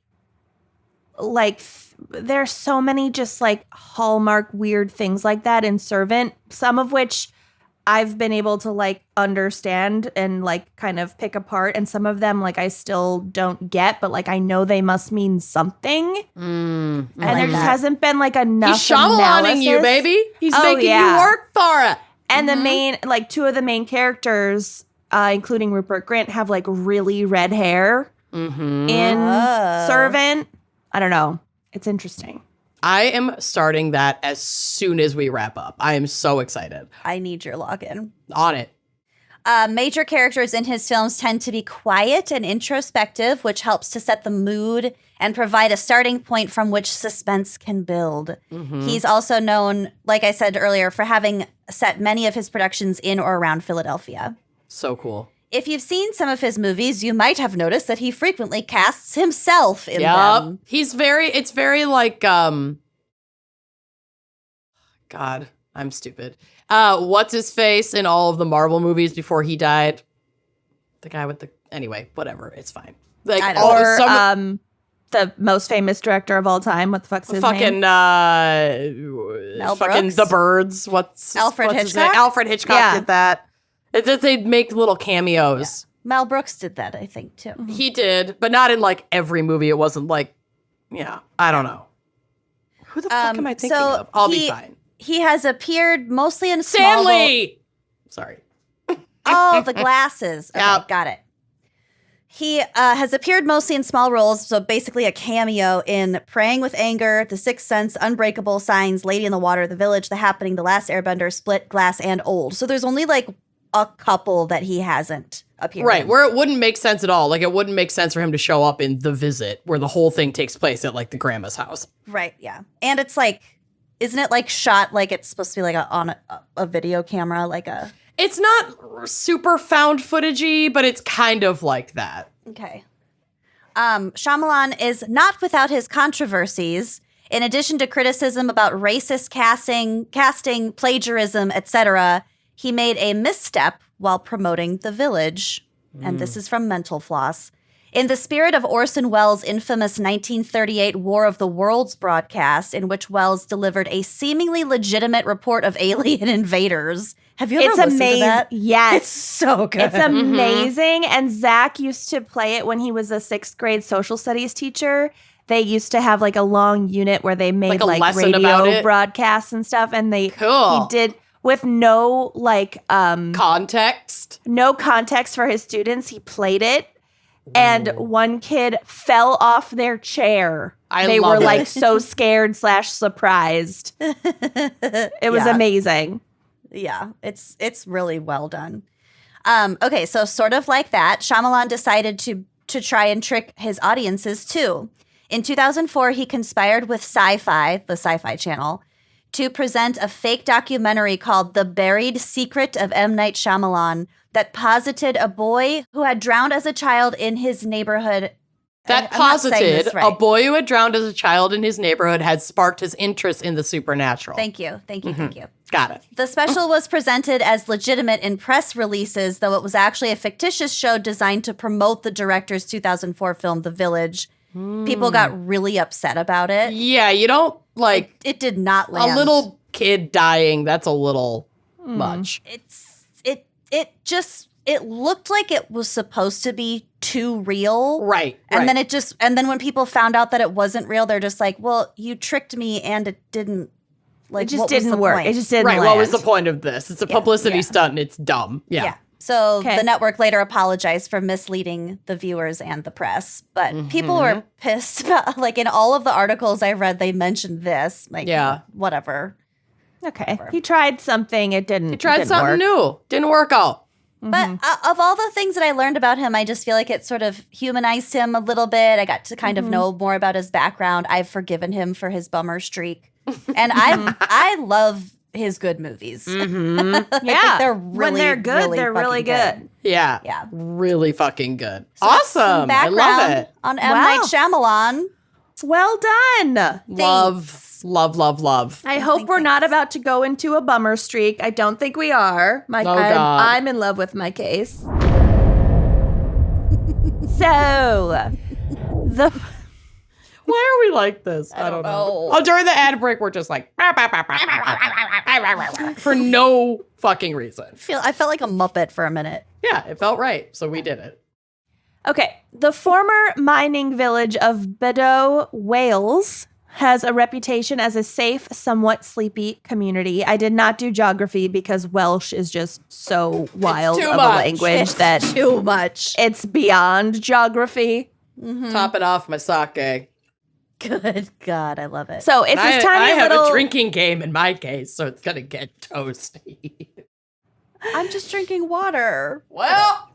there's so many just like hallmark weird things like that in Servant, some of which I've been able to like understand and like kind of pick apart, and some of them like I still don't get, but like I know they must mean something. And there just hasn't been like enough. He's Shyamalan-ing you, baby. He's making you work for it. And the main, like two of the main characters, including Rupert Grint, have like really red hair in Servant. I don't know. It's interesting. I am starting that as soon as we wrap up. I am so excited. I need your login. On it. Major characters in his films tend to be quiet and introspective, which helps to set the mood and provide a starting point from which suspense can build. He's also known, like I said earlier, for having set many of his productions in or around Philadelphia. So cool. If you've seen some of his movies, you might have noticed that he frequently casts himself in them. It's very like, God, I'm stupid. What's his face in all of the Marvel movies before he died? The guy with anyway, whatever. It's fine. Like, I don't know. The most famous director of all time. What the fuck's his name? Fucking Brooks? The Birds. Alfred his name? Hitchcock? Alfred Hitchcock did that. It's just they make little cameos. Mel Brooks did that, I think, too. He did, but not in like every movie. It wasn't like, I don't know. Who the fuck am I thinking of? I'll be fine. He has appeared mostly in small Stanley! Sorry. Oh, the glasses. Okay, Yep. got it. He has appeared mostly in small roles, so basically a cameo in Praying with Anger, The Sixth Sense, Unbreakable, Signs, Lady in the Water, The Village, The Happening, The Last Airbender, Split, Glass, and Old. So there's only like a couple that he hasn't appeared Right, in. where it wouldn't make sense at all. Like, it wouldn't make sense for him to show up in The Visit, where the whole thing takes place at like the grandma's house. Right, yeah. And it's like, isn't it like shot like it's supposed to be like on a video camera, like a... It's not super found footagey, but it's kind of like that. Okay. Shyamalan is not without his controversies. In addition to criticism about racist casting, plagiarism, etc., he made a misstep while promoting The Village. And this is from Mental Floss. In the spirit of Orson Welles' infamous 1938 War of the Worlds broadcast, in which Welles delivered a seemingly legitimate report of alien invaders. Have you ever listened to that? Yes. It's so good. It's amazing. And Zach used to play it when he was a sixth grade social studies teacher. They used to have like a long unit where they made Like a like lesson about radio it? broadcasts and stuff. And he did with no like Context. no context for his students. He played it. And one kid fell off their chair. They were like so scared / surprised. It was amazing. Yeah, it's really well done. Okay, so sort of like that, Shyamalan decided to try and trick his audiences too. In 2004, he conspired with Sci-Fi, the Sci-Fi Channel, to present a fake documentary called The Buried Secret of M. Night Shyamalan that posited a boy who had drowned as a child in his neighborhood. That I'm not saying posited this right. a boy who had drowned as a child in his neighborhood had sparked his interest in the supernatural. Thank you. Got it. The special was presented as legitimate in press releases, though it was actually a fictitious show designed to promote the director's 2004 film, The Village. People got really upset about it. Yeah, you don't like It did not land. a little kid dying. That's a little much. It looked like it was supposed to be too real. Right. And then when people found out that it wasn't real, they're just like, well, you tricked me and it didn't Like, It just what was didn't the work. point? It just didn't Right. land. What was the point of this? It's a publicity yeah. stunt and it's dumb. Yeah. So Okay. the network later apologized for misleading the viewers and the press. But people were pissed about, like, in all of the articles I read, they mentioned this. Like, Yeah. whatever. Okay. He tried something. It didn't. He tried didn't something work. new. Didn't work out. But of all the things that I learned about him, I just feel like it sort of humanized him a little bit. I got to kind of know more about his background. I've forgiven him for his bummer streak. And I love his good movies. Yeah. I think they're really, when they're good, really they're really fucking good. Yeah. Yeah. Really fucking good. So that's some Awesome. I love background it. on M. Wow. Night Shyamalan. Well done. Love. I hope we're not about to go into a bummer streak. I don't think we are. Oh, God. I'm in love with my case. So, Why are we like this? I don't know. Oh, during the ad break, we're just like for no fucking reason. I felt like a Muppet for a minute. Yeah, it felt right, so we did it. Okay. The former mining village of Bedow, Wales, has a reputation as a safe, somewhat sleepy community. I did not do geography because Welsh is just so wild too of much. a language that Too much. it's beyond geography. Top it off my sake. Good God, I love it. So it's this tiny I have little. a drinking game in my case, so it's gonna get toasty. I'm just drinking water. Well,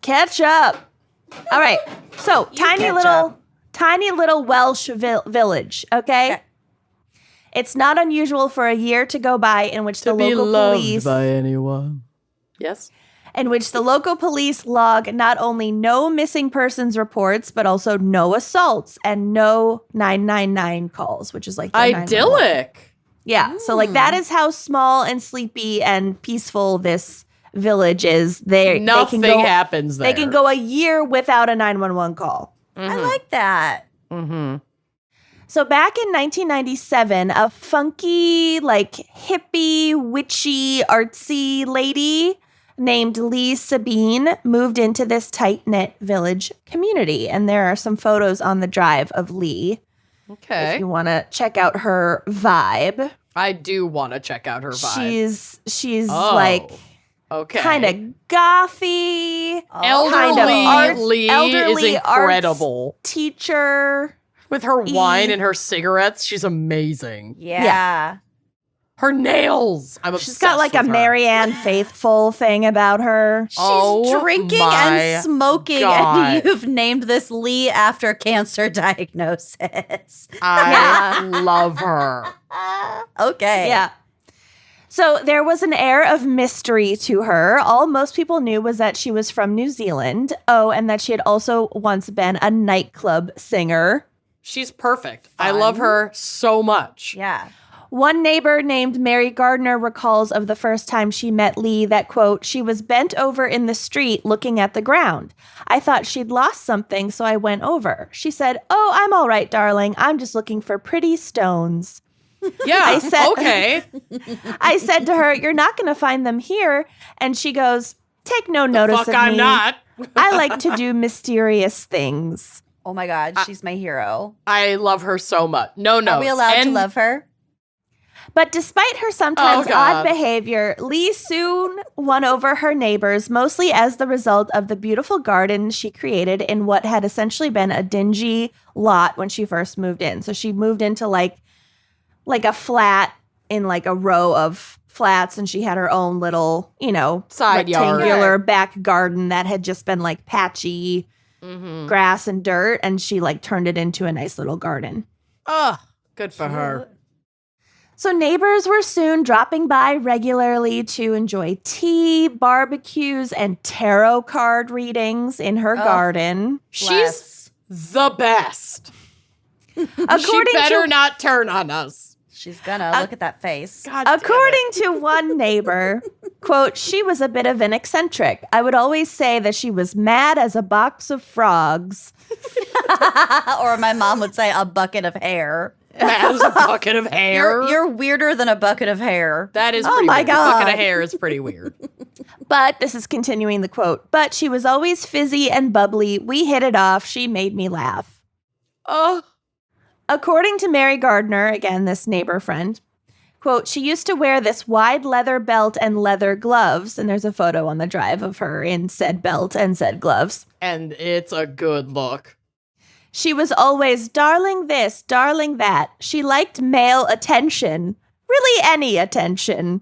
Catch up. All right. So tiny catch little Welsh village. Okay? Okay. It's not unusual for a year to go by in which the to be local loved police by anyone. Yes. log not only no missing persons reports, but also no assaults and no 999 calls, which is like their 911. Idyllic. Yeah. So like that is how small and sleepy and peaceful this village is. Nothing happens there. They can go a year without a 911 call. I like that. So back in 1997, a funky, like hippie, witchy, artsy lady named Lee Sabine moved into this tight-knit village community. And there are some photos on the drive of Lee. Okay. If you want to check out her vibe. I do want to check out her vibe. She's Oh, like okay. kind of gothy, Elderly elderly is incredible. arts teacher. With her wine and her cigarettes, she's amazing. Yeah. Her nails. I'm obsessed She's got like a with her. Marianne Faithfull thing about her. Oh, Drinking my and smoking, God. and you've named this Lee after cancer diagnosis. I love her. Okay. Yeah. So there was an air of mystery to her. All most people knew was that she was from New Zealand. Oh, and that she had also once been a nightclub singer. She's perfect. I love her so much. Yeah. One neighbor named Mary Gardner recalls of the first time she met Lee that, quote, she was bent over in the street looking at the ground. I thought she'd lost something, so I went over. She said, oh, I'm all right, darling. I'm just looking for pretty stones. Yeah. said- Okay. I said to her, you're not going to find them here. And she goes, take no notice Fuck, of I'm me. not. I like to do mysterious things. Oh my God, she's my hero. I love her so much. No notes. Are we allowed to And love her? But despite her sometimes Oh, God. odd behavior, Lee soon won over her neighbors, mostly as the result of the beautiful garden she created in what had essentially been a dingy lot when she first moved in. So she moved into like a flat in like a row of flats, and she had her own little, Side yard. rectangular back garden that had just been like patchy grass and dirt, and she like turned it into a nice little garden. Oh, good for her. So neighbors were soon dropping by regularly to enjoy tea, barbecues, and tarot card readings in her garden. She's the best. She According better to not turn on us. She's gonna look at that face. God damn it. according to one neighbor, quote, she was a bit of an eccentric. I would always say that she was mad as a box of frogs. Or my mom would say a bucket of hair. As a bucket of hair. You're weirder than a bucket of hair. That is Oh pretty my weird. The bucket God. of hair is pretty weird. But this is continuing the quote. But she was always fizzy and bubbly. We hit it off. She made me laugh. Oh, According to Mary Gardner, again, this neighbor friend, Quote, she used to wear this wide leather belt and leather gloves. And there's a photo on the drive of her in said belt and said gloves. And it's a good look. She was always darling this, darling that. She liked male attention. Really any attention.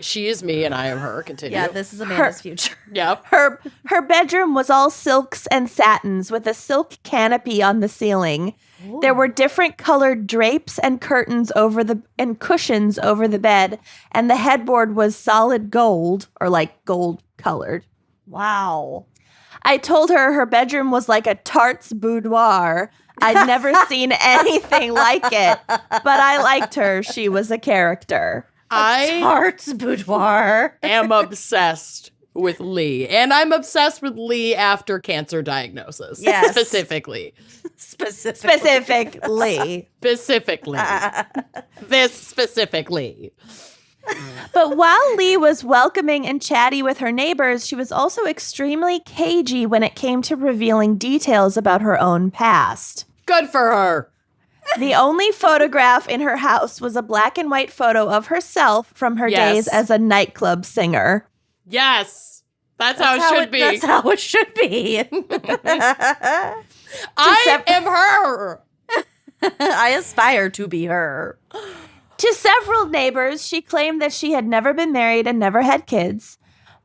She is me and I am her. Continue. Yeah, this is Amanda's future. Yep. Her bedroom was all silks and satins with a silk canopy on the ceiling. Ooh. There were different colored drapes and curtains and cushions over the bed, and the headboard was solid gold or like gold colored. Wow. I told her bedroom was like a tart's boudoir. I'd never seen anything like it, but I liked her. She was a character. Tart's boudoir. am obsessed with Lee. And I'm obsessed with Lee after cancer diagnosis. Yes. Specifically. Specifically. This specifically. But while Lee was welcoming and chatty with her neighbors, she was also extremely cagey when it came to revealing details about her own past. Good for her. The only photograph in her house was a black and white photo of herself from her days as a nightclub singer. Yes. That's how it should be. That's how it should be. I am her. I aspire to be her. To several neighbors, she claimed that she had never been married and never had kids.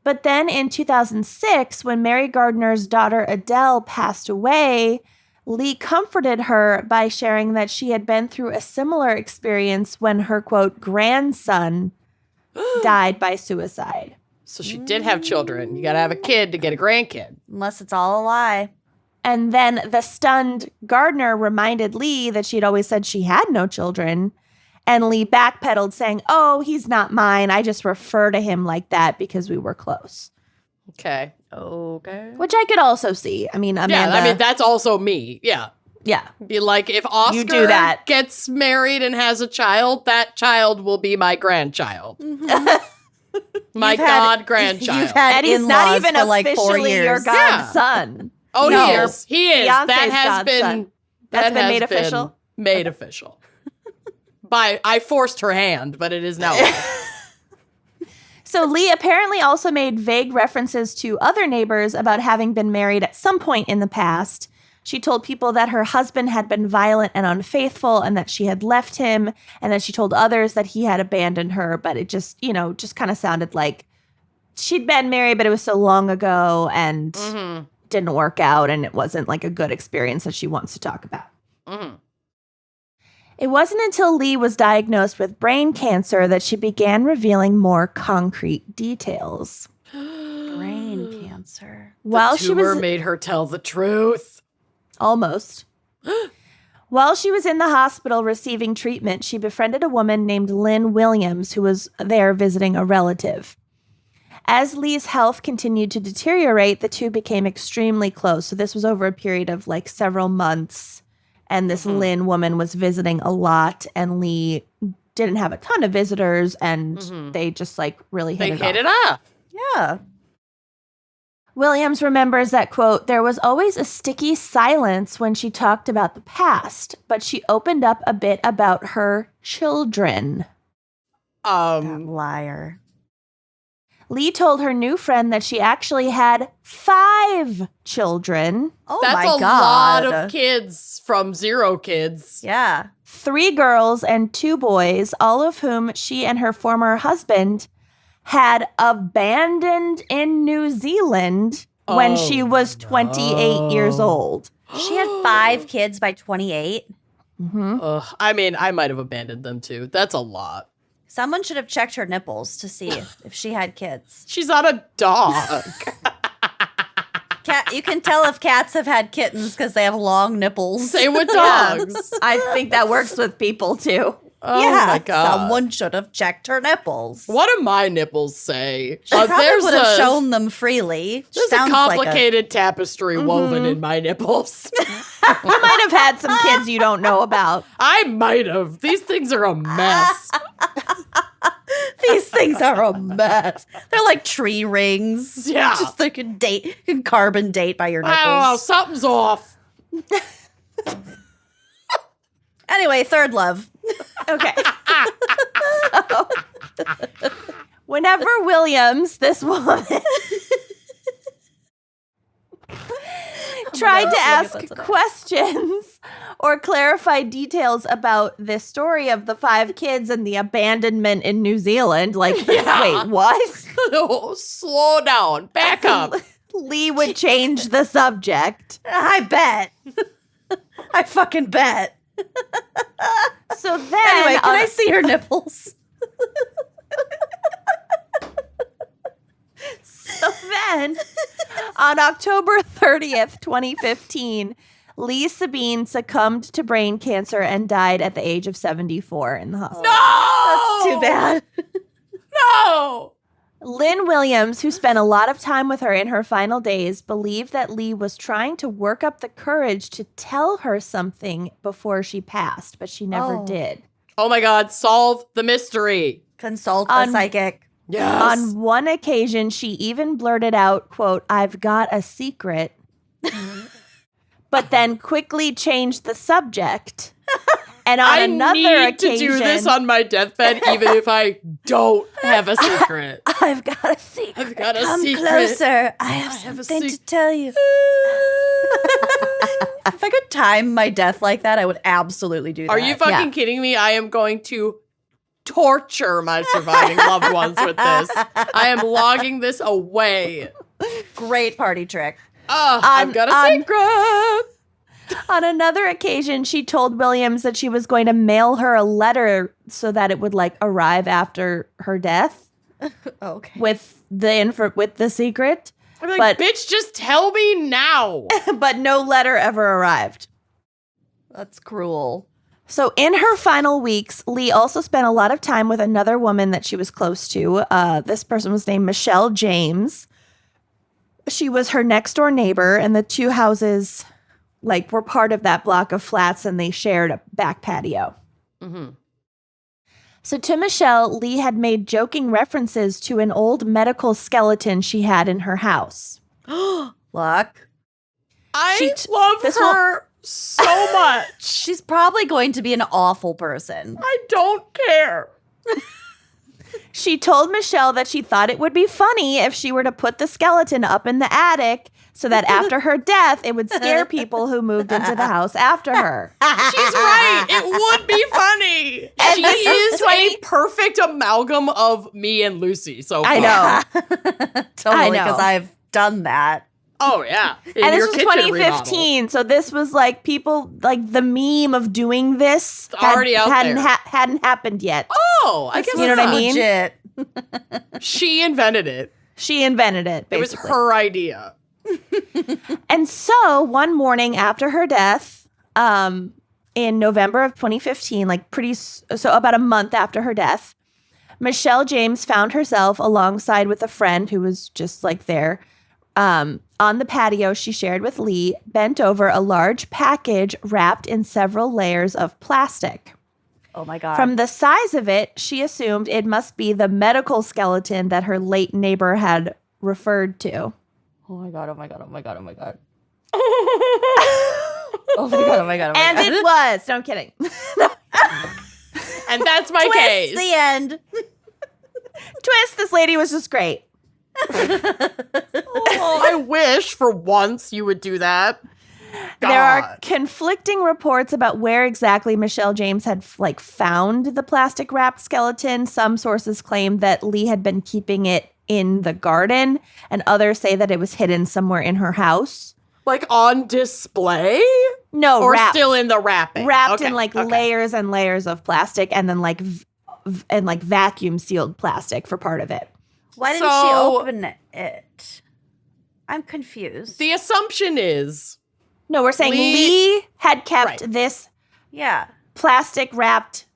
But then in 2006, when Mary Gardner's daughter Adele passed away, Lee comforted her by sharing that she had been through a similar experience when her, quote, grandson died by suicide. So she did have children. You got to have a kid to get a grandkid. Unless it's all a lie. And then the stunned Gardner reminded Lee that she'd always said she had no children. And Lee backpedaled saying, oh, he's not mine. I just refer to him like that because we were close. Okay. Which I could also see. I mean, Amanda. Yeah, I mean, that's also me. Yeah. Yeah. Be like, if Oscar you do that. gets married and has a child, that child will be my grandchild. Mm-hmm. My grandchild. You've had and he's not even for like 4 officially years. your godson. Oh, No. he is. He is. Beyonce's That has godson. been That's been made official? Made official. I forced her hand, but it is now. So Lee apparently also made vague references to other neighbors about having been married at some point in the past. She told people that her husband had been violent and unfaithful and that she had left him, and then she told others that he had abandoned her, but it just, just kind of sounded like she'd been married, but it was so long ago and didn't work out, and it wasn't like a good experience that she wants to talk about. Mm-hmm. It wasn't until Lee was diagnosed with brain cancer that she began revealing more concrete details. Brain cancer. The tumor made her tell the truth. Almost. While she was in the hospital receiving treatment, she befriended a woman named Lynn Williams who was there visiting a relative. As Lee's health continued to deteriorate, the two became extremely close. So this was over a period of like several months. And this Lynn woman was visiting a lot, and Lee didn't have a ton of visitors, and they just like really hit it off. Yeah. Williams remembers that, quote, there was always a sticky silence when she talked about the past, but she opened up a bit about her children. That liar. Lee told her new friend that she actually had 5 children. Oh, That's my a God. lot of kids from 0 kids. Yeah. 3 girls and 2 boys, all of whom she and her former husband had abandoned in New Zealand when she was 28 years old. She had 5 kids by 28. I mean, I might have abandoned them too. That's a lot. Someone should have checked her nipples to see if she had kids. She's not a dog. You can tell if cats have had kittens because they have long nipples. Same with dogs. I think that works with people too. Oh my God. Someone should have checked her nipples. What do my nipples say? She probably would have shown them freely. There's a complicated tapestry woven in my nipples. You might have had some kids you don't know about. I might have. These things are a mess. These things are a mess. They're like tree rings. Yeah. Just like you can carbon date by your nipples. I don't know. Something's off. Anyway, third love. Okay. So, whenever Williams, this woman, tried to ask questions or clarify details about this story of the 5 kids and the abandonment in New Zealand, like, wait, what? No, slow down. Back up. Lee would change the subject. I bet. I fucking bet. So then, Anyway, can I see her nipples? So then, on October 30th, 2015, Lee Sabine succumbed to brain cancer and died at the age of 74 in the hospital. No! That's too bad. No! Lynn Williams, who spent a lot of time with her in her final days, believed that Lee was trying to work up the courage to tell her something before she passed, but she never did. Oh my God, solve the mystery. Consult a psychic. Yes. On one occasion, she even blurted out, quote, "I've got a secret," but then quickly changed the subject. And on another need occasion, to do this on my deathbed, even if I don't have a secret. I've got a secret. I've got a Come secret. closer. I have something to tell you. If I could time my death like that, I would absolutely do that. Are you fucking kidding me? I am going to torture my surviving loved ones with this. I am logging this away. Great party trick. I've got a secret. On another occasion, she told Williams that she was going to mail her a letter so that it would like arrive after her death Okay. with the secret. I'm like, bitch, just tell me now. But no letter ever arrived. That's cruel. So in her final weeks, Lee also spent a lot of time with another woman that she was close to. This person was named Michelle James. She was her next door neighbor, and the two houses were part of that block of flats, and they shared a back patio. Mm-hmm. So to Michelle, Lee had made joking references to an old medical skeleton she had in her house. Luck. I love her so much. She's probably going to be an awful person. I don't care. She told Michelle that she thought it would be funny if she were to put the skeleton up in the attic so that after her death, it would scare people who moved into the house after her. She's right. It would be funny. And She this is is a perfect amalgam of me and Lucy so far. I know. Totally, know. because I've done that. Oh, yeah. In And this your was kitchen 2015, so this was people the meme of doing this already out hadn't there. Hadn't happened yet. Oh, I guess You know what I mean? Legit. She invented it. She invented it. It was Basically. her idea. And so one morning after her death, in November of 2015, about a month after her death, Michelle James found herself alongside with a friend who was just there. On the patio she shared with Lee, bent over a large package wrapped in several layers of plastic. Oh my God. From the size of it, she assumed it must be the medical skeleton that her late neighbor had referred to. Oh my God, oh my God, oh my God, oh my God. Oh my God, oh my God, oh my And God. it was. No, I'm kidding. And that's my Twist, case. the end. Twist, this lady was just great. Oh, I wish for once you would do that. God. There are conflicting reports about where exactly Michelle James had found the plastic wrapped skeleton. Some sources claim that Lee had been keeping it in the garden, and others say that it was hidden somewhere in her house. On display? No, Or wrapped, still in the wrapping? wrapped Okay, in okay. layers and layers of plastic, and then vacuum sealed plastic for part of it. Why didn't she So- open it? I'm confused. The assumption is No, we're saying Lee- Lee had kept Right. this Yeah. plastic wrapped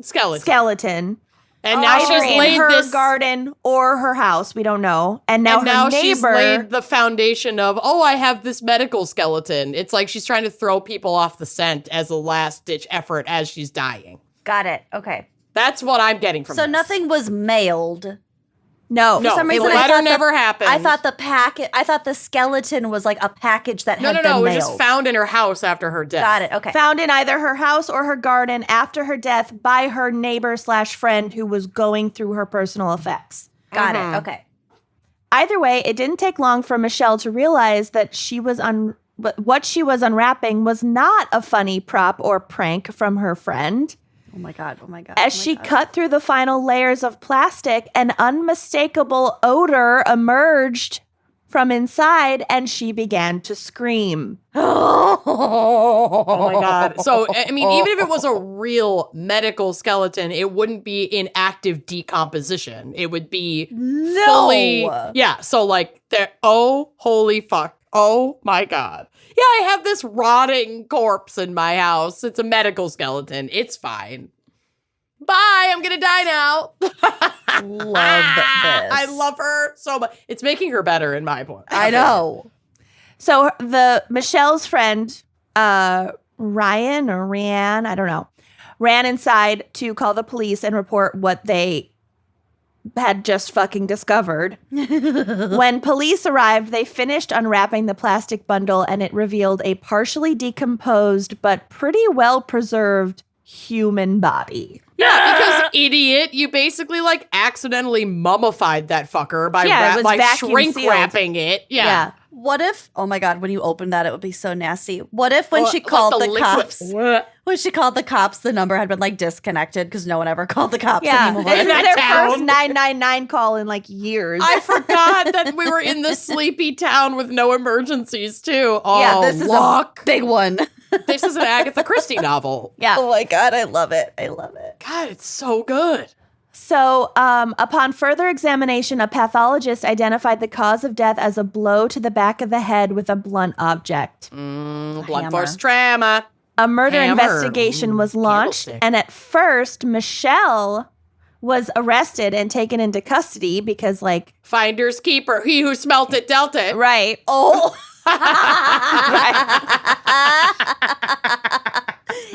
skeleton And now either she's in laid her this garden or her house. We don't know. And now her she's neighbor. laid the foundation of, I have this medical skeleton. It's like she's trying to throw people off the scent as a last ditch effort as she's dying. Got it. Okay. That's what I'm getting from So this. nothing was mailed. No. No, some the reason I letter thought never happened. I thought the skeleton was like a package that had been No. It was mailed. just found in her house after her death. Got it. Okay. Found in either her house or her garden after her death by her neighbor/friend who was going through her personal effects. Got it. Okay. Either way, it didn't take long for Michelle to realize that what she was unwrapping was not a funny prop or prank from her friend. Oh my god. As she cut through the final layers of plastic, an unmistakable odor emerged from inside and she began to scream. Oh my God. So, I mean, even if it was a real medical skeleton, it wouldn't be in active decomposition. It would be fully. Yeah. So, like, oh, holy fuck. Oh my God. Yeah, I have this rotting corpse in my house. It's a medical skeleton. It's fine. Bye. I'm going to die now. Love this. I love her so much. It's making her better in my point. I know. So Michelle's friend, Ryan or Rianne, I don't know, ran inside to call the police and report what they had just fucking discovered. When police arrived, they finished unwrapping the plastic bundle and it revealed a partially decomposed but pretty well preserved human body. Yeah, because idiot, you basically like accidentally mummified that fucker by it was vacuum shrink sealed. wrapping it. Yeah. What if? Oh my god! When you open that, it would be so nasty. What if when she Like called the liquid- cops? What? When she called the cops, the number had been like disconnected because no one ever called the cops Yeah, anymore. this is that their town. first 999 call in like years. I forgot that we were in this sleepy town with no emergencies too. Oh, Yeah, this is luck. a big one. This is an Agatha Christie novel. Yeah. Oh my god, I love it. I love it. God, it's so good. So, upon further examination, a pathologist identified the cause of death as a blow to the back of the head with a blunt object. Blunt Hammer. force trauma. A murder Hammer. investigation was launched, Candlestick. and at first, Michelle was arrested and taken into custody because, like, Finders keeper. He who smelt it dealt it. right. Oh.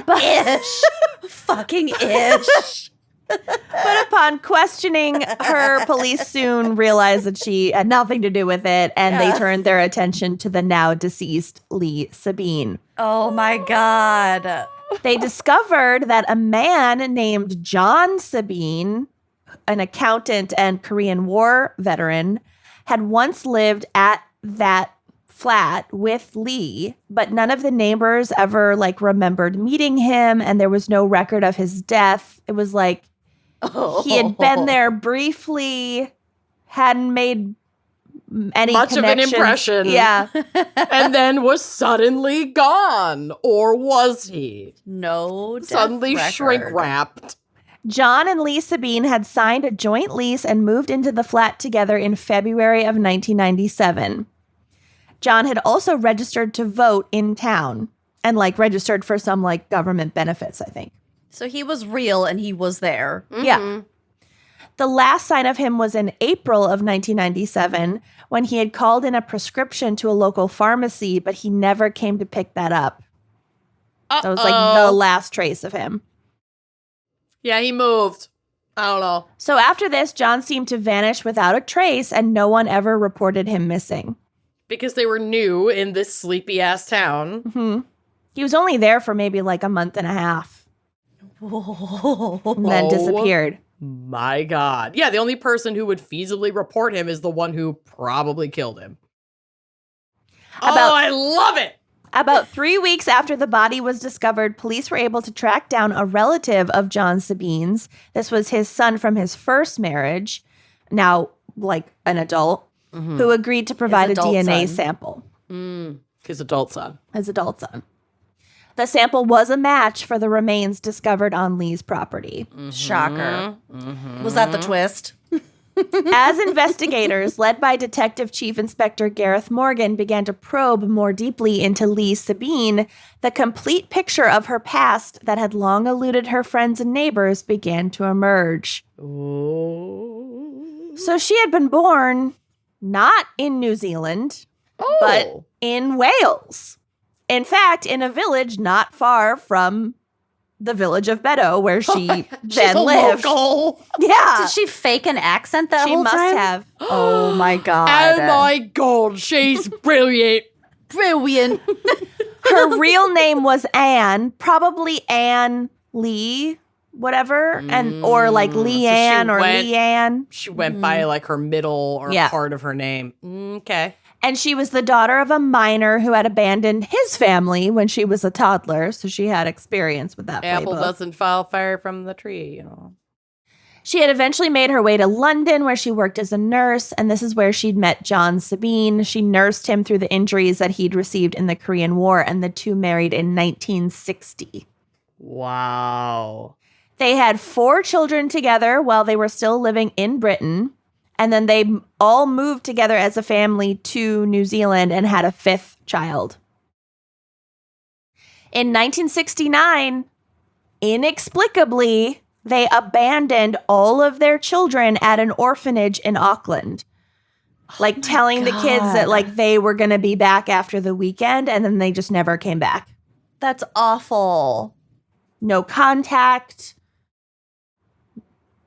Ish. Fucking ish. But upon questioning her, police soon realized that she had nothing to do with it, and they turned their attention to the now deceased Lee Sabine. Oh my god. They discovered that a man named John Sabine, an accountant and Korean War veteran, had once lived at that flat with Lee, but none of the neighbors ever like remembered meeting him, and there was no record of his death. It was like he had been there briefly, hadn't made any Much of an connections. impression. Yeah. And then was suddenly gone. Or was he? No death Suddenly record. shrink wrapped. John and Lee Sabine had signed a joint lease and moved into the flat together in February of 1997. John had also registered to vote in town and like registered for some like government benefits, I think. So he was real and he was there. Yeah. The last sign of him was in April of 1997 when he had called in a prescription to a local pharmacy, but he never came to pick that up. That was like the last trace of him. Yeah, he moved. I don't know. So after this, John seemed to vanish without a trace and no one ever reported him missing. Because they were new in this sleepy ass town. He was only there for maybe like a month and a half and then disappeared. My God. Yeah, the only person who would feasibly report him is the one who probably killed him. I love it. About 3 weeks after the body was discovered, police were able to track down a relative of John Sabine's. This was his son from his first marriage, now like an adult, who agreed to provide a adult DNA son. sample. His adult son. His adult son. The sample was a match for the remains discovered on Lee's property. Shocker. Was that the twist? As investigators, led by Detective Chief Inspector Gareth Morgan, began to probe more deeply into Lee Sabine, the complete picture of her past that had long eluded her friends and neighbors began to emerge. So she had been born not in New Zealand, but in Wales. In fact, in a village not far from the village of Beddoe, where she She's then a lived. local. Yeah. Did she fake an accent that She whole must time? have. Oh my god. Oh my god, she's brilliant. Brilliant. Her real name was Anne, probably Anne Lee, whatever, or like Leanne or Leanne. She went by like her middle or part of her name. Okay. And she was the daughter of a miner who had abandoned his family when she was a toddler, so she had experience with that Apple playbook. doesn't fall far from the tree, you know. She had eventually made her way to London, where she worked as a nurse, and this is where she'd met John Sabine. She nursed him through the injuries that he'd received in the Korean War, and the two married in 1960. Wow. They had 4 children together while they were still living in Britain, and then they all moved together as a family to New Zealand and had a 5th child. In 1969, inexplicably, they abandoned all of their children at an orphanage in Auckland. Like telling the kids that like they were going to be back after the weekend, and then they just never came back. That's awful. No contact.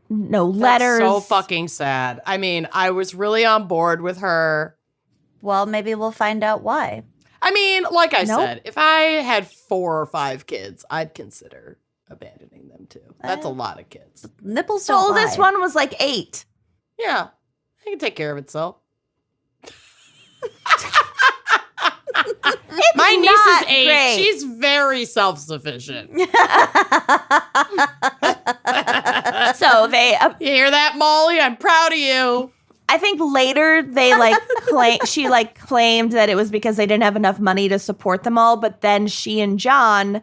No letters. That's so fucking sad. I mean, I was really on board with her. Well, maybe we'll find out why. I mean, like I Nope. said, if I had 4 or 5 kids, I'd consider abandoning them too. That's a lot of kids. Nipples The don't oldest lie. one was like 8. Yeah. It can take care of itself. My niece not is 8. great. She's very self-sufficient. So they, You hear that, Molly? I'm proud of you. I think later they like she like claimed that it was because they didn't have enough money to support them all. But then she and John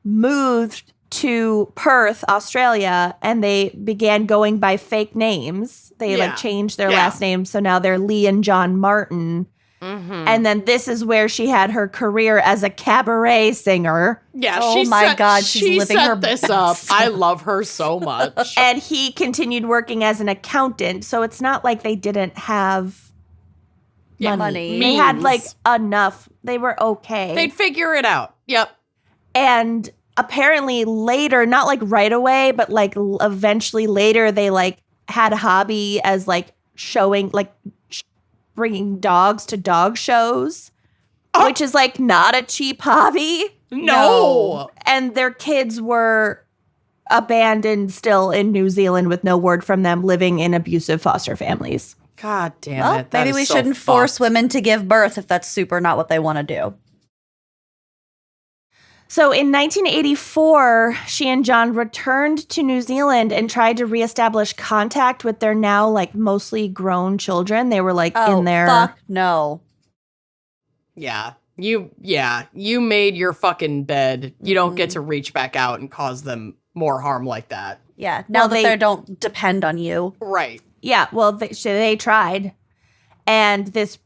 moved to Perth, Australia, and they began going by fake names. They Yeah. like changed their Yeah. last name. So now they're Lee and John Martin. Mm-hmm. And then this is where she had her career as a cabaret singer. Yeah, Oh she my set, God, she's she living set her this best up. I love her so much. And he continued working as an accountant. So it's not like they didn't have Money. They had Means. like enough. They were okay. They'd figure it out. Yep. And apparently later, not like right away, but like eventually later, they like had a hobby as like showing, like bringing dogs to dog shows, which is like not a cheap hobby. No. And their kids were abandoned still in New Zealand with no word from them, living in abusive foster families. God damn Well, it. That maybe is we so shouldn't force fucked. women to give birth if that's super not what they want to do. So in 1984, she and John returned to New Zealand and tried to reestablish contact with their now like mostly grown children. They were like in their fuck no. Yeah. You made your fucking bed. You don't get to reach back out and cause them more harm like that. Yeah, now Well, that they- they don't depend on you. Right. Yeah, well, they tried. And this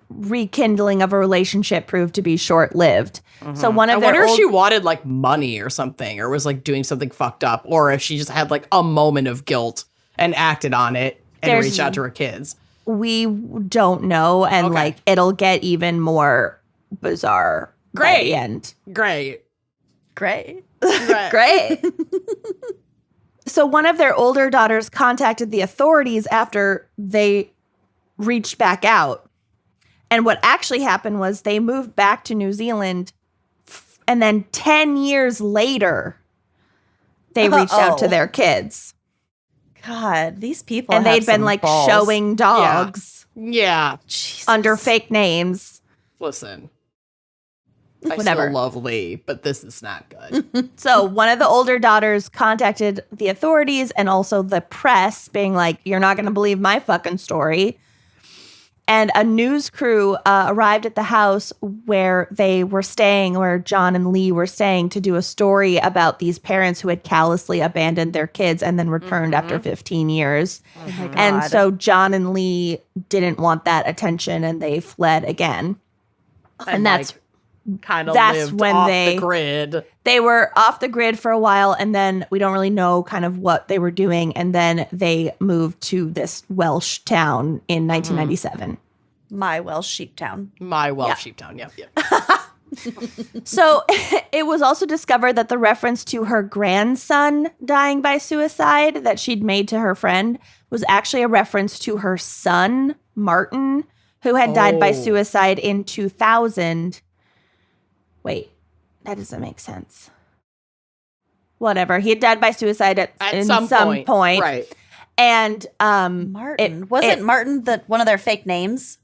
rekindling of a relationship proved to be short-lived. So one I of their wonder if old- she wanted like money or something, or was like doing something fucked up, or if she just had like a moment of guilt and acted on it and There's- reached out to her kids. we don't know, and Okay. like it'll get even more bizarre by Great. the end. Great. Great. Right. Great. So one of their older daughters contacted the authorities after they reached back out. And what actually happened was they moved back to New Zealand, and then 10 years later, they reached out to Uh-oh. their kids. God, these people And have they'd been some like balls. showing dogs Yeah. Jesus. under fake names. Listen. I Whatever. still love Lee, but this is not good. So one of the older daughters contacted the authorities and also the press, being like, "You're not going to believe my fucking story." And a news crew arrived at the house where they were staying, where John and Lee were staying, to do a story about these parents who had callously abandoned their kids and then returned after 15 years. Oh my God. And so John and Lee didn't want that attention, and they fled again. And that's kind of that's lived when off they- the grid. they were off the grid for a while, and then we don't really know kind of what they were doing. And then they moved to this Welsh town in 1997. My Welsh sheep town. My Welsh Yeah. sheep town. Yep. So it was also discovered that the reference to her grandson dying by suicide that she'd made to her friend was actually a reference to her son, Martin, who had died by suicide in 2000. Wait, that doesn't make sense. Whatever. He had died by suicide at some point. Right. And Martin. Wasn't Martin one of their fake names?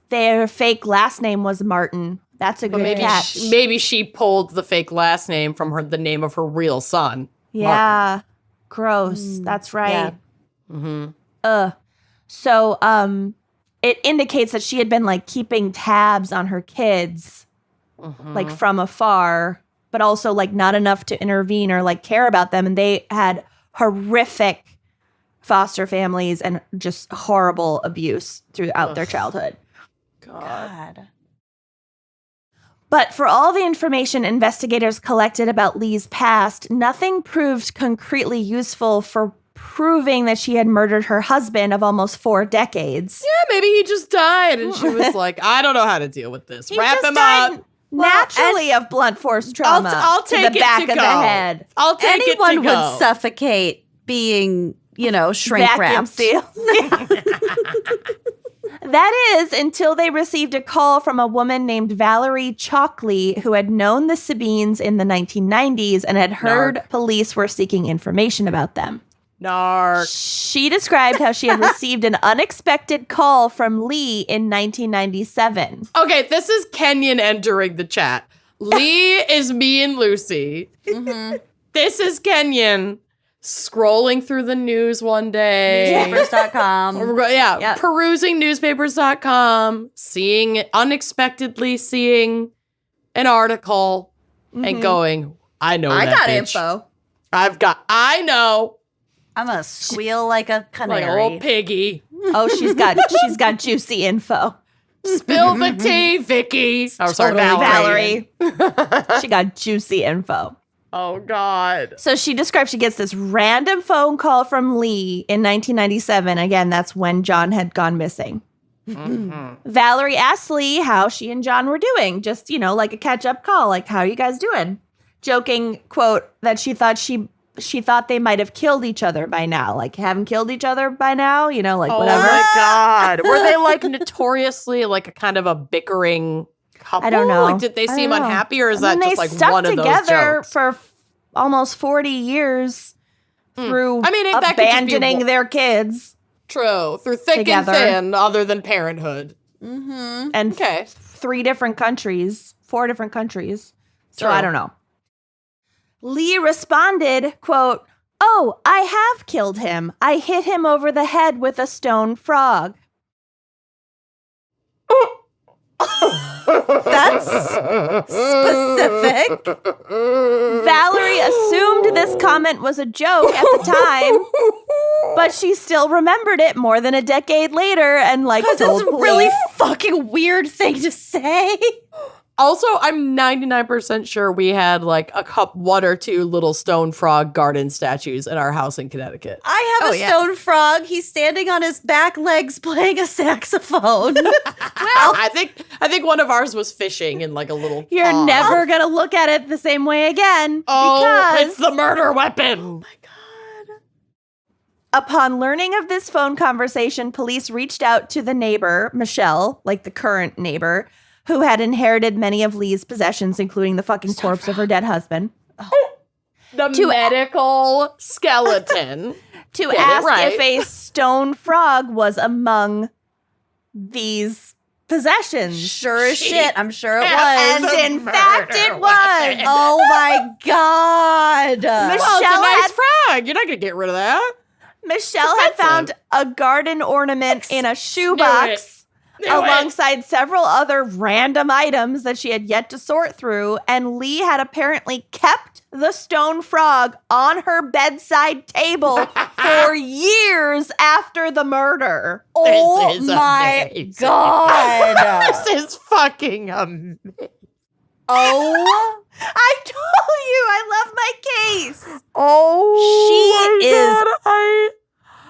Their fake last name was Martin. That's a good catch. Maybe she pulled the fake last name from the name of her real son. Yeah. Martin. Gross. That's right. Yeah. Mm-hmm. So it indicates that she had been like keeping tabs on her kids like from afar, but also like not enough to intervene or like care about them. And they had horrific foster families and just horrible abuse throughout their childhood. God. But for all the information investigators collected about Lee's past, nothing proved concretely useful for proving that she had murdered her husband of almost 4 decades. Yeah, maybe he just died and she was like, I don't know how to deal with this. He Wrap just him died up. naturally of blunt force trauma. I'll take to the it back to of go. the head. I'll take Anyone it to would go. suffocate being, shrink Vacuum wrapped. seal. That is until they received a call from a woman named Valerie Chalkley who had known the Sabines in the 1990s and had heard police were seeking information about them. Narc. She described how she had received an unexpected call from Lee in 1997. Okay, this is Kenyon entering the chat. Lee is me and Lucy. This is Kenyon scrolling through the news one day. Newspapers.com. Yeah, Yep. perusing newspapers.com, unexpectedly seeing an article and going, I know I that got bitch. info. I know, I'm gonna squeal like a like canary. a little piggy. Oh, she's got juicy info. Spill the tea, Vicky. Oh, sorry, Valerie. She got juicy info. Oh, God. So she describes she gets this random phone call from Lee in 1997. Again, that's when John had gone missing. Valerie asked Lee how she and John were doing. Just, like a catch-up call. Like, how are you guys doing? Joking, quote, that she thought they might have killed each other by now. Like, haven't killed each other by now? Oh, Whatever. my God. Were they, like, notoriously, like, a kind of a bickering couple? I don't know. Like, did they seem know. unhappy, or is I mean, that just, they like, stuck one of those together jokes? for almost 40 years through I mean, that could just be abandoning one- their kids. True. Through thick Together. and thin, other than parenthood. And Okay. 4 different countries. So True. I don't know. Lee responded, quote, "Oh, I have killed him. I hit him over the head with a stone frog." That's specific. Valerie assumed this comment was a joke at the time, but she still remembered it more than a decade later and Because told it's a police. really fucking weird thing to say. Also, I'm 99% sure we had like one or two little stone frog garden statues in our house in Connecticut. I have a stone frog. He's standing on his back legs playing a saxophone. I think one of ours was fishing in like a little You're pond. never going to look at it the same way again. Oh, because it's the murder weapon. Oh my God. upon learning of this phone conversation, police reached out to the neighbor, Michelle, like the current neighbor, who had inherited many of Lee's possessions, including the fucking corpse of her dead husband. The medical skeleton. To Get it ask right. if a stone frog was among these possessions. Sure as shit. I'm sure it And was. in fact, it was. Oh my God. Well, it's a Michelle nice had- frog. You're not going to get rid of that. Michelle had found a garden ornament in a shoebox Knew it. alongside several other random items that she had yet to sort through, and Lee had apparently kept the stone frog on her bedside table for years after the murder. Oh This is my amazing. God. This is fucking amazing. Oh. I told you, I love my case. Oh, She is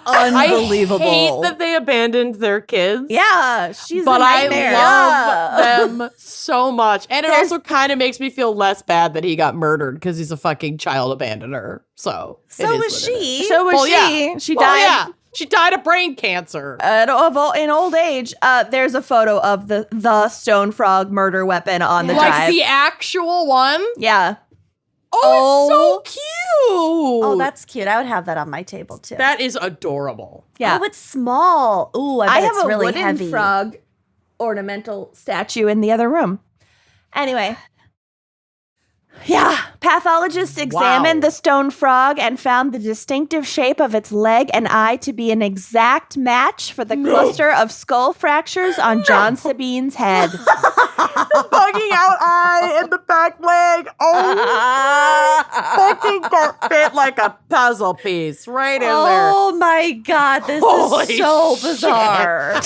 unbelievable. I hate that they abandoned their kids. Yeah, she's But a I nightmare. love them so much. And it also kind of makes me feel less bad that he got murdered because he's a fucking child abandoner. So So it is was what it is. she. So was Well, she. yeah. She Well, died yeah. She died of brain cancer. in old age. There's a photo of the stone frog murder weapon on the Like drive. the actual one? Yeah. Oh, it's so cute. Oh, that's cute. I would have that on my table too. That is adorable. Yeah. Oh, it's small. Ooh, I bet I have it's a really wooden heavy. frog ornamental statue in the other room. Anyway. Yeah. Pathologists examined the stone frog and found the distinctive shape of its leg and eye to be an exact match for the cluster of skull fractures on John Sabine's head. Bugging out eye and the back leg. Oh, fucking got fit like a puzzle piece right in there. Oh my God, this Holy is so shit. bizarre.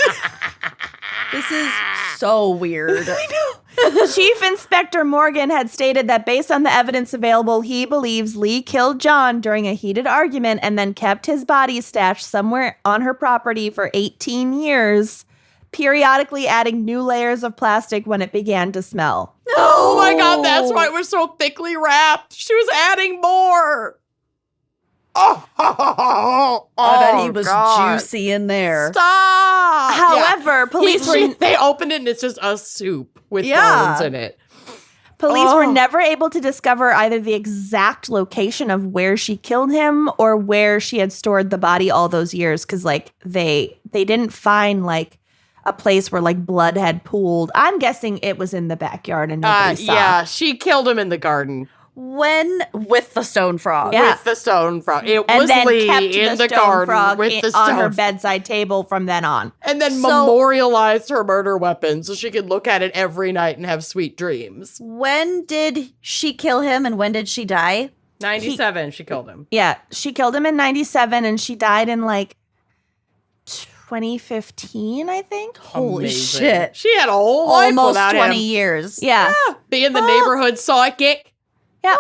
This is so weird. Chief Inspector Morgan had stated that based on the evidence available, he believes Lee killed John during a heated argument and then kept his body stashed somewhere on her property for 18 years, periodically adding new layers of plastic when it began to smell. Oh my God, that's why it was so thickly wrapped. She was adding more. Oh, I bet he was God. juicy in there. Stop. However, police were they opened it and it's just a soup with Yeah. bones in it. Police were never able to discover either the exact location of where she killed him or where she had stored the body all those years, because like they didn't find like a place where like blood had pooled. I'm guessing it was in the backyard and nobody saw. Yeah, she killed him in the garden When with the stone frog. Yeah. with the stone frog. It And was then Lee kept in the the stone garden frog with the on stone her bedside table from then on. and then So- memorialized her murder weapon so she could look at it every night and have sweet dreams. When did she kill him and when did she die? 97, she killed him. Yeah, she killed him in 97 and she died in like 2015, I think. Holy Amazing. shit. She had a whole life Almost without 20 him. years. Yeah. Being the neighborhood psychic. Yeah.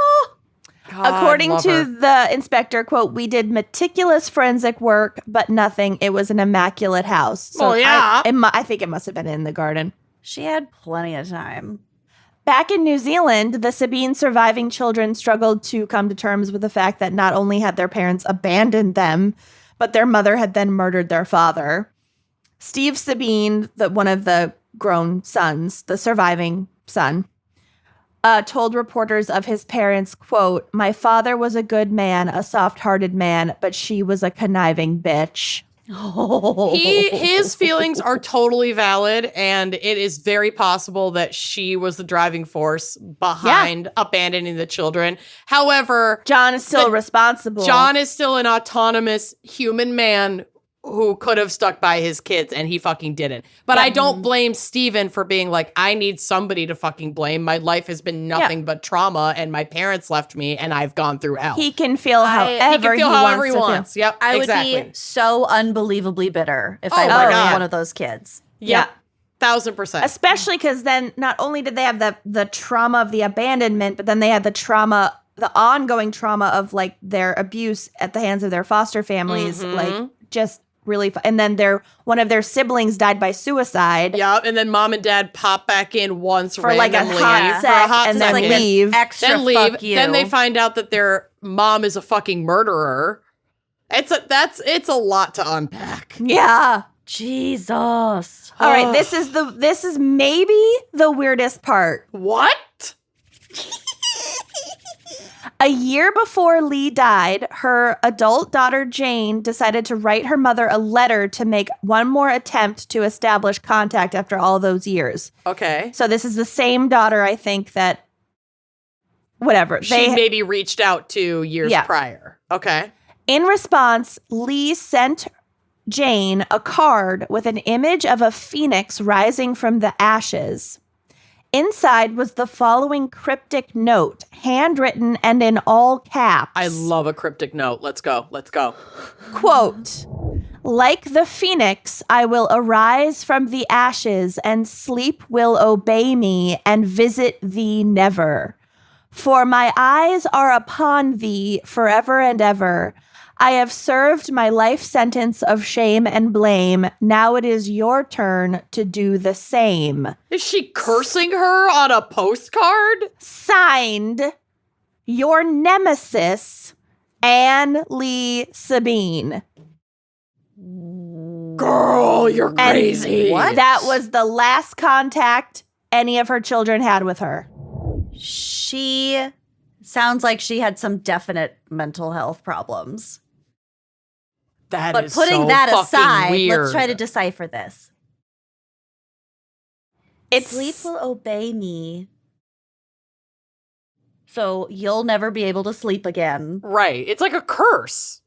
God, According love to her. the inspector, quote, "We did meticulous forensic work, but nothing. It was an immaculate house." So Well, yeah. I think it must have been in the garden. She had plenty of time. Back in New Zealand, the Sabine surviving children struggled to come to terms with the fact that not only had their parents abandoned them, but their mother had then murdered their father. Steve Sabine, one of the grown sons, the surviving son, told reporters of his parents, quote, "My father was a good man, a soft-hearted man, but she was a conniving bitch." His feelings are totally valid, and it is very possible that she was the driving force behind abandoning the children. However, John is still But responsible. John is still an autonomous human man who could have stuck by his kids, and he fucking didn't. But I don't blame Steven for being like, I need somebody to fucking blame. My life has been nothing but trauma, and my parents left me, and I've gone through hell. He can feel however He can feel however he wants to feel. wants. Yep, I would exactly. be so unbelievably bitter if I Oh my were God. one of those kids. Yep, 1000%. Especially because then not only did they have the trauma of the abandonment, but then they had the ongoing trauma of like their abuse at the hands of their foster families, like just really. And then one of their siblings died by suicide. Yep, and then mom and dad pop back in once For like a randomly hot for a hot sec and then second. leave. Extra Then leave. fuck you. Then they find out that their mom is a fucking murderer. It's a lot to unpack. Yeah. Jesus. All right. This is maybe the weirdest part. What? A year before Lee died, her adult daughter Jane decided to write her mother a letter to make one more attempt to establish contact after all those years. Okay. So this is the same daughter, I think, that whatever. She maybe reached out to years Yeah. prior. Okay. In response, Lee sent Jane a card with an image of a phoenix rising from the ashes. Inside was the following cryptic note, handwritten and in all caps. I love a cryptic note. Let's go. Let's go. Quote, "Like the phoenix, I will arise from the ashes, and sleep will obey me and visit thee never. For my eyes are upon thee forever and ever. I have served my life sentence of shame and blame. Now it is your turn to do the same. Is she cursing her on a postcard? Signed, your nemesis, Anne Lee Sabine. Girl, you're crazy. And that was the last contact any of her children had with her. She sounds like she had some definite mental health problems. But Putting so that fucking aside, weird. let's try to decipher this. It's Sleep will obey me. So you'll never be able to sleep again. Right. It's like a curse.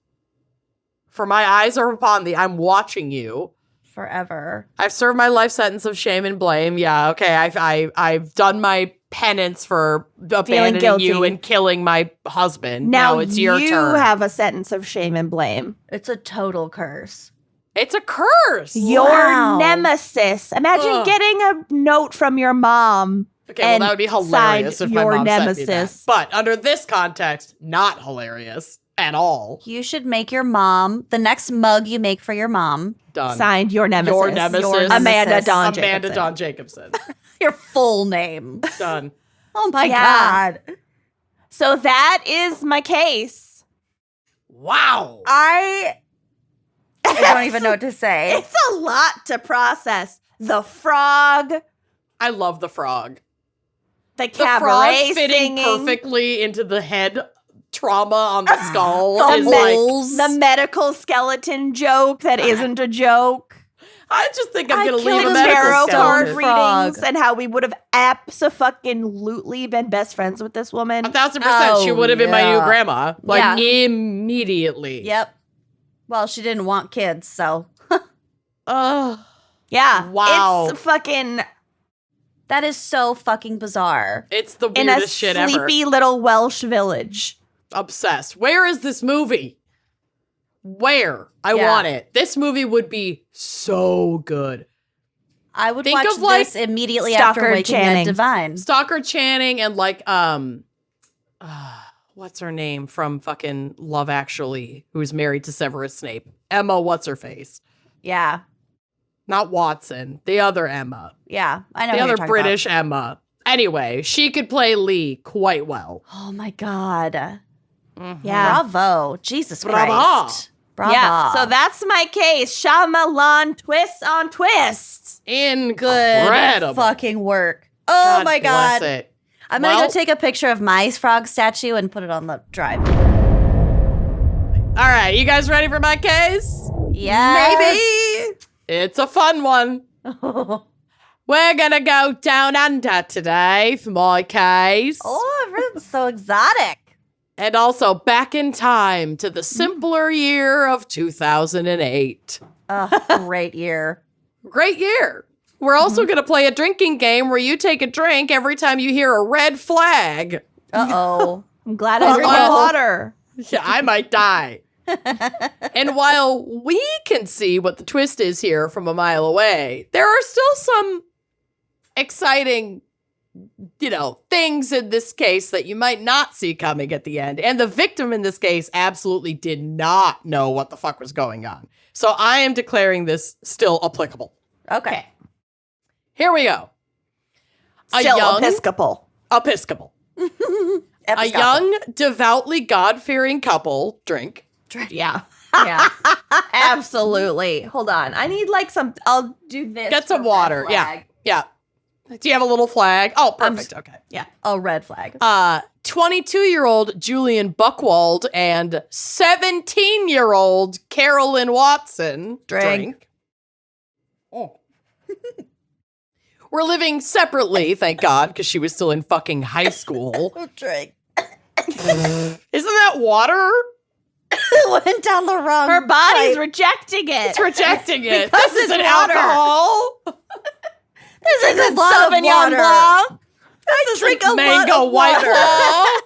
For my eyes are upon thee. I'm watching you. Forever. I've served my life sentence of shame and blame. Yeah, okay. I've done my penance for abandoning guilty. you and killing my husband. Now it's your you turn. have a sentence of shame and blame. It's a total curse. It's a curse. Your Wow. nemesis. Imagine Ugh. getting a note from your mom. Okay, well, and that would be hilarious signed if my your mom sent me that. nemesis. But under this context, not hilarious at all. You should make your mom, the next mug you make for your mom, Done. Signed, your nemesis. Your nemesis. Amanda nemesis. Dawn Amanda Jacobson. Dawn Jacobson. your full name. Done. Oh my Yeah. God. So that is my case. Wow. I don't even know what to say. It's a lot to process. The frog, I love the frog. the The frog cabaret fitting singing, perfectly into the head trauma on the skull the is like, moles. the medical skeleton joke that isn't a joke. I just think I'm I going to killed leave a a medical Tarot card skeleton. frog. readings and how we would have abso-fucking-lutely been best friends with this woman. 1,000% she Oh, would have been my new yeah. grandma. Like, Yeah. immediately. Yep. Well, she didn't want kids, so Ugh. Yeah. Wow. It's fucking that is so fucking bizarre. It's the in a weirdest shit ever. sleepy little Welsh village. Obsessed. Where is this movie? Where? I Yeah. want it. This movie would be so good. I would Think watch of, like, this immediately after Stockard Waking Channing. Ned Divine. Stalker Channing and like what's her name from fucking Love Actually, who's married to Severus Snape? Emma, what's her face? Yeah. Not Watson, the other Emma. Yeah. I know The who you're other talking British Emma. Anyway, she could play Lee quite well. about. Oh my God. Yeah. Bravo. Jesus Bravo. Christ. Bravo. Yeah. So that's my case. Shyamalan twists on twists. good Incredible. fucking work. Oh my God. Bless it. I'm going to Well- go take a picture of my frog statue and put it on the drive. All right, you guys ready for my case? Yeah. It's a fun one. We're gonna go down under today for my case. Oh, everyone's so exotic. And also back in time to the simpler year of 2008. Great year. Great year. We're also going to play a drinking game where you take a drink every time you hear a red flag. Uh-oh. I'm glad I drink water. Yeah, I might die. And while we can see what the twist is here from a mile away, there are still some exciting, things in this case that you might not see coming at the end. And the victim in this case absolutely did not know what the fuck was going on. So I am declaring this still applicable. Okay. Here we go. Still Episcopal. Episcopal. A young, devoutly God-fearing couple drink. Yeah. Yeah. Absolutely. Hold on. I need I'll do this. Get some for water. red flag. Yeah. Do you have a little flag? Oh, perfect. Okay. Yeah. Oh, red flag. 22-year-old Julian Buchwald and 17-year-old Carolyn Watson Drink. Oh. We're living separately, thank God, because she was still in fucking high school. Drink. Isn't that water? Went down the wrong Her body's pipe. rejecting it. It's rejecting it. Because This it's isn't water. alcohol. This is a lot of Sauvignon water. Blanc. I drink a lot Mango of White water. Claw.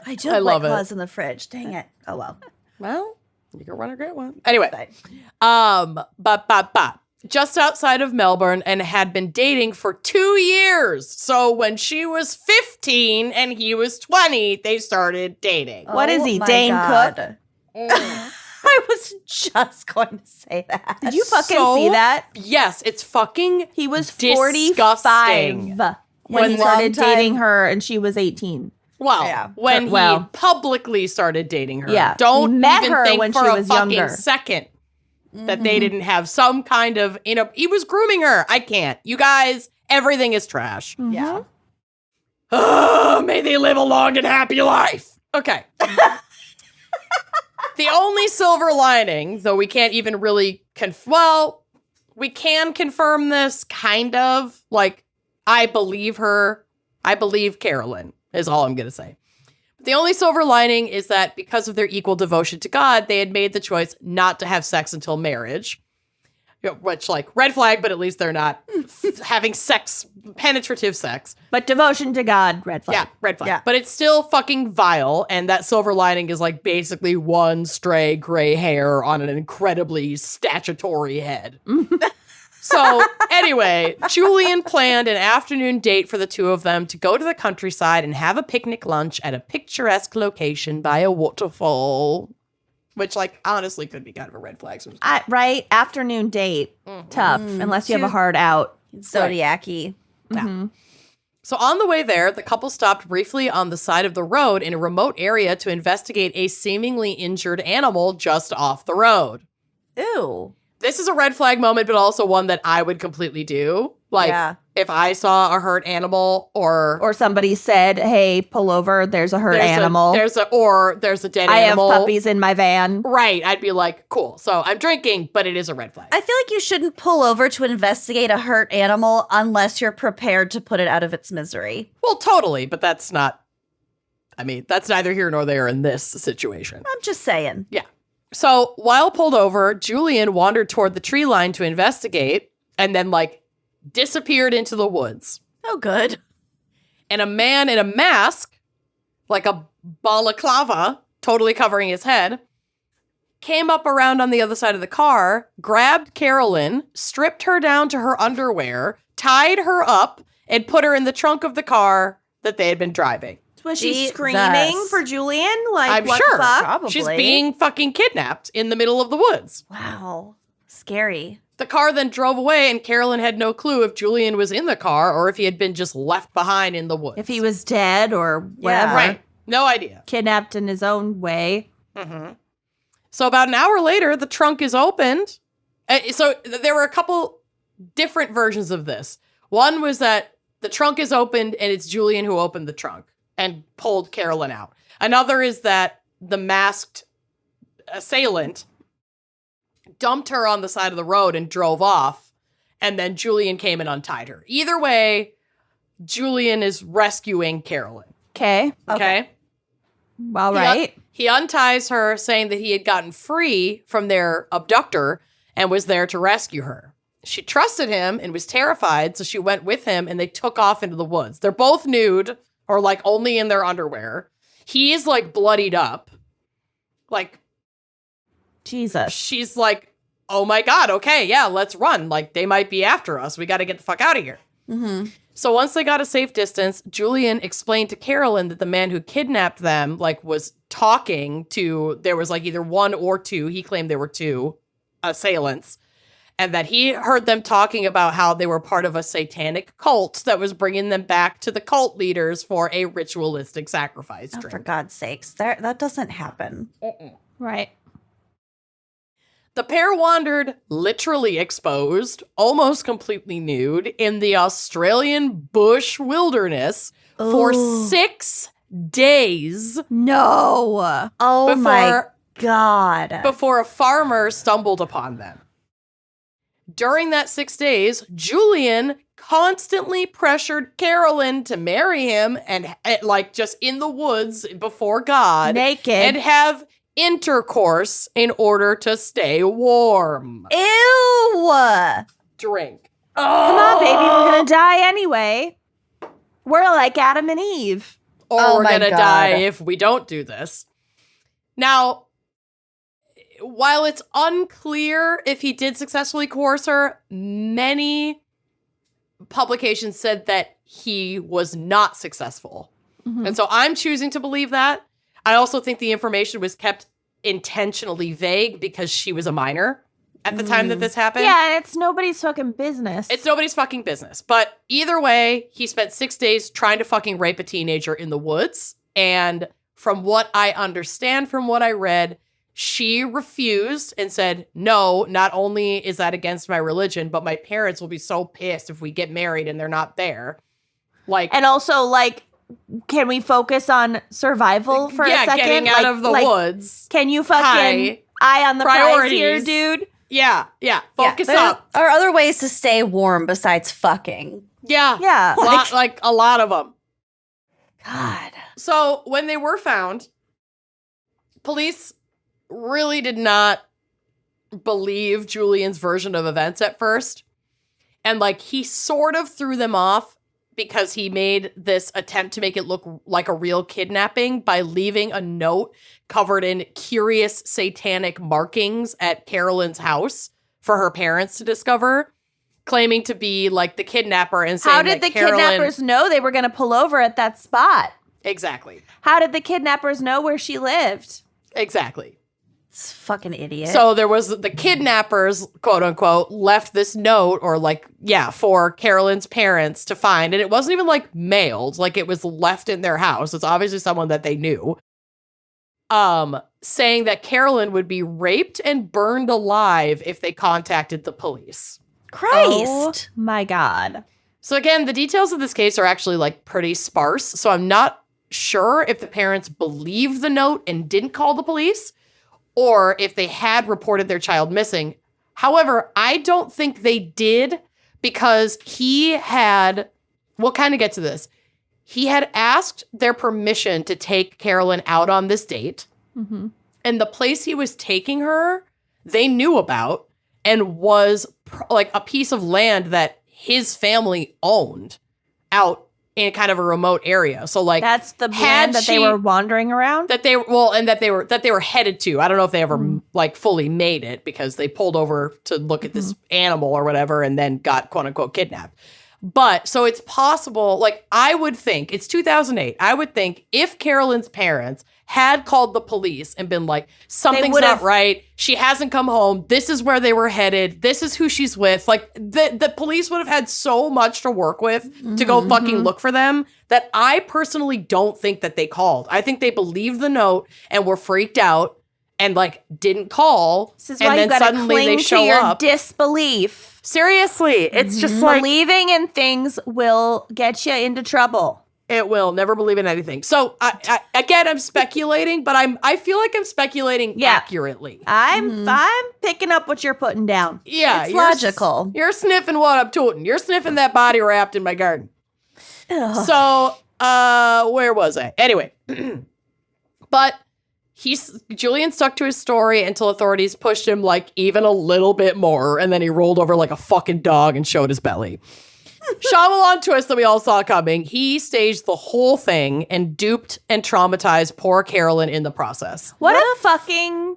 I do I have love White it. Claws in the fridge. Dang it. Oh, well. Well, you can run a great one. Anyway, Fine. but just outside of Melbourne and had been dating for 2 years. So when she was 15 and he was 20, they started dating. What is he, my Dane God. Cook? I was just going to say that. Did you fucking So- see that? Yes, it's fucking He was disgusting. 45 when he Long started time. dating her and she was 18. Well, Yeah. when Well. he publicly started dating her. Yeah. Don't He met even her think when for she a was fucking younger. second that they didn't have some kind of, he was grooming her. I can't. You guys, everything is trash. Yeah. Oh, may they live a long and happy life. Okay. The only silver lining, though we can't even really we can confirm this kind of. Like, I believe her. I believe Carolyn is all I'm going to say. But the only silver lining is that because of their equal devotion to God, they had made the choice not to have sex until marriage. You know, which, like, red flag, but at least they're not having sex, penetrative sex. But devotion to God, red flag. Yeah, red flag. Yeah. But it's still fucking vile. And that silver lining is like basically one stray gray hair on an incredibly statutory head. So anyway, Julian planned an afternoon date for the two of them to go to the countryside and have a picnic lunch at a picturesque location by a waterfall. Which, like, honestly could be kind of a red flag. Right? Afternoon date. Tough. Unless you have a hard out. Zodiac-y. So on the way there, the couple stopped briefly on the side of the road in a remote area to investigate a seemingly injured animal just off the road. Ew. This is a red flag moment, but also one that I would completely do. Like, Yeah. if I saw a hurt animal Or somebody said, hey, pull over. There's a hurt animal. there's a dead I have animal. puppies in my van. Right. I'd be like, cool. So I'm drinking, but it is a red flag. I feel like you shouldn't pull over to investigate a hurt animal unless you're prepared to put it out of its misery. Well, totally. But that's neither here nor there in this situation. I'm just saying. Yeah. So while pulled over, Julian wandered toward the tree line to investigate and then, like, disappeared into the woods. Oh, good. And a man in a mask, like a balaclava, totally covering his head, came up around on the other side of the car, grabbed Carolyn, stripped her down to her underwear, tied her up, and put her in the trunk of the car that they had been driving. Was she Jesus. screaming for Julian? Like, I'm what sure. the fuck? Probably. She's being fucking kidnapped in the middle of the woods. Wow. Scary. The car then drove away, and Carolyn had no clue if Julian was in the car or if he had been just left behind in the woods. If he was dead or whatever. Right. No idea. Kidnapped in his own way. So about an hour later, the trunk is opened. So there were a couple different versions of this. One was that the trunk is opened and it's Julian who opened the trunk and pulled Carolyn out. Another is that the masked assailant dumped her on the side of the road and drove off, and then Julian came and untied her. Either way, Julian is rescuing Carolyn. Okay. Okay? All right. He unties her, saying that he had gotten free from their abductor and was there to rescue her. She trusted him and was terrified, so she went with him and they took off into the woods. They're both nude, or like only in their underwear. He's like bloodied up. Like, Jesus. she's like, oh my God, okay, yeah, let's run. Like, they might be after us. We got to get the fuck out of here. So once they got a safe distance, Julian explained to Carolyn that the man who kidnapped them, like, was talking to, there was like either one or two, he claimed there were two assailants, and that he heard them talking about how they were part of a satanic cult that was bringing them back to the cult leaders for a ritualistic sacrifice Oh, drink. for God's sakes. That doesn't happen. Right. The pair wandered, literally exposed, almost completely nude, in the Australian bush wilderness for Ooh. 6 days No. Oh my before, God. before a farmer stumbled upon them. During that 6 days, Julian constantly pressured Carolyn to marry him and like just in the woods before God. Naked. And have intercourse in order to stay warm. Ew. Drink. Come on, baby. We're going to die anyway. We're like Adam and Eve. Or Oh we're my going to God. die if we don't do this. Now, while it's unclear if he did successfully coerce her, many publications said that he was not successful. And so I'm choosing to believe that. I also think the information was kept intentionally vague because she was a minor at the time that this happened. Yeah, and it's nobody's fucking business. It's nobody's fucking business. But either way, he spent 6 days trying to fucking rape a teenager in the woods. And from what I understand, from what I read, she refused and said, no, not only is that against my religion, but my parents will be so pissed if we get married and they're not there. Like, and also, like, can we focus on survival for a second? Getting out of the woods. Can you fucking eye on the prize here, dude? Yeah. Focus up. There are other ways to stay warm besides fucking. Yeah. Like a lot of them. God. So when they were found, police really did not believe Julian's version of events at first. And like he sort of threw them off because he made this attempt to make it look like a real kidnapping by leaving a note covered in curious satanic markings at Carolyn's house for her parents to discover, claiming to be like the kidnapper and saying how did that the kidnappers know they were going to pull over at that spot? Exactly. How did the kidnappers know where she lived? Exactly. It's fucking idiot. So there was the kidnappers, quote unquote, left this note for Carolyn's parents to find. And it wasn't even like mailed, like it was left in their house. It's obviously someone that they knew. Saying that Carolyn would be raped and burned alive if they contacted the police. Christ. Oh my God. So again, the details of this case are actually like pretty sparse. So I'm not sure if the parents believed the note and didn't call the police, or if they had reported their child missing. However, I don't think they did because we'll kind of get to this. He had asked their permission to take Carolyn out on this date. Mm-hmm. And the place he was taking her, they knew about and was like a piece of land that his family owned out in kind of a remote area. So like that's the land that they were wandering around? That they were headed to. I don't know if they ever like fully made it because they pulled over to look at this animal or whatever and then got quote unquote kidnapped. But so it's possible, like I would think, it's 2008. I would think if Carolyn's parents had called the police and been like, something's not right. She hasn't come home. This is where they were headed. This is who she's with. Like the police would have had so much to work with to go fucking look for them that I personally don't think that they called. I think they believed the note and were freaked out and like didn't call. This is and why then you gotta suddenly cling they to show your up. disbelief. Seriously, it's just like believing in things will get you into trouble. It will. Never believe in anything. So again, I'm speculating, but I feel like I'm speculating accurately. I'm picking up what you're putting down. Yeah, it's logical. You're sniffing what I'm tooting. You're sniffing that body wrapped in my garden. So, where was I? Anyway, but Julian stuck to his story until authorities pushed him like even a little bit more, and then he rolled over like a fucking dog and showed his belly. Shyamalan twist that we all saw coming. He staged the whole thing and duped and traumatized poor Carolyn in the process. What a fucking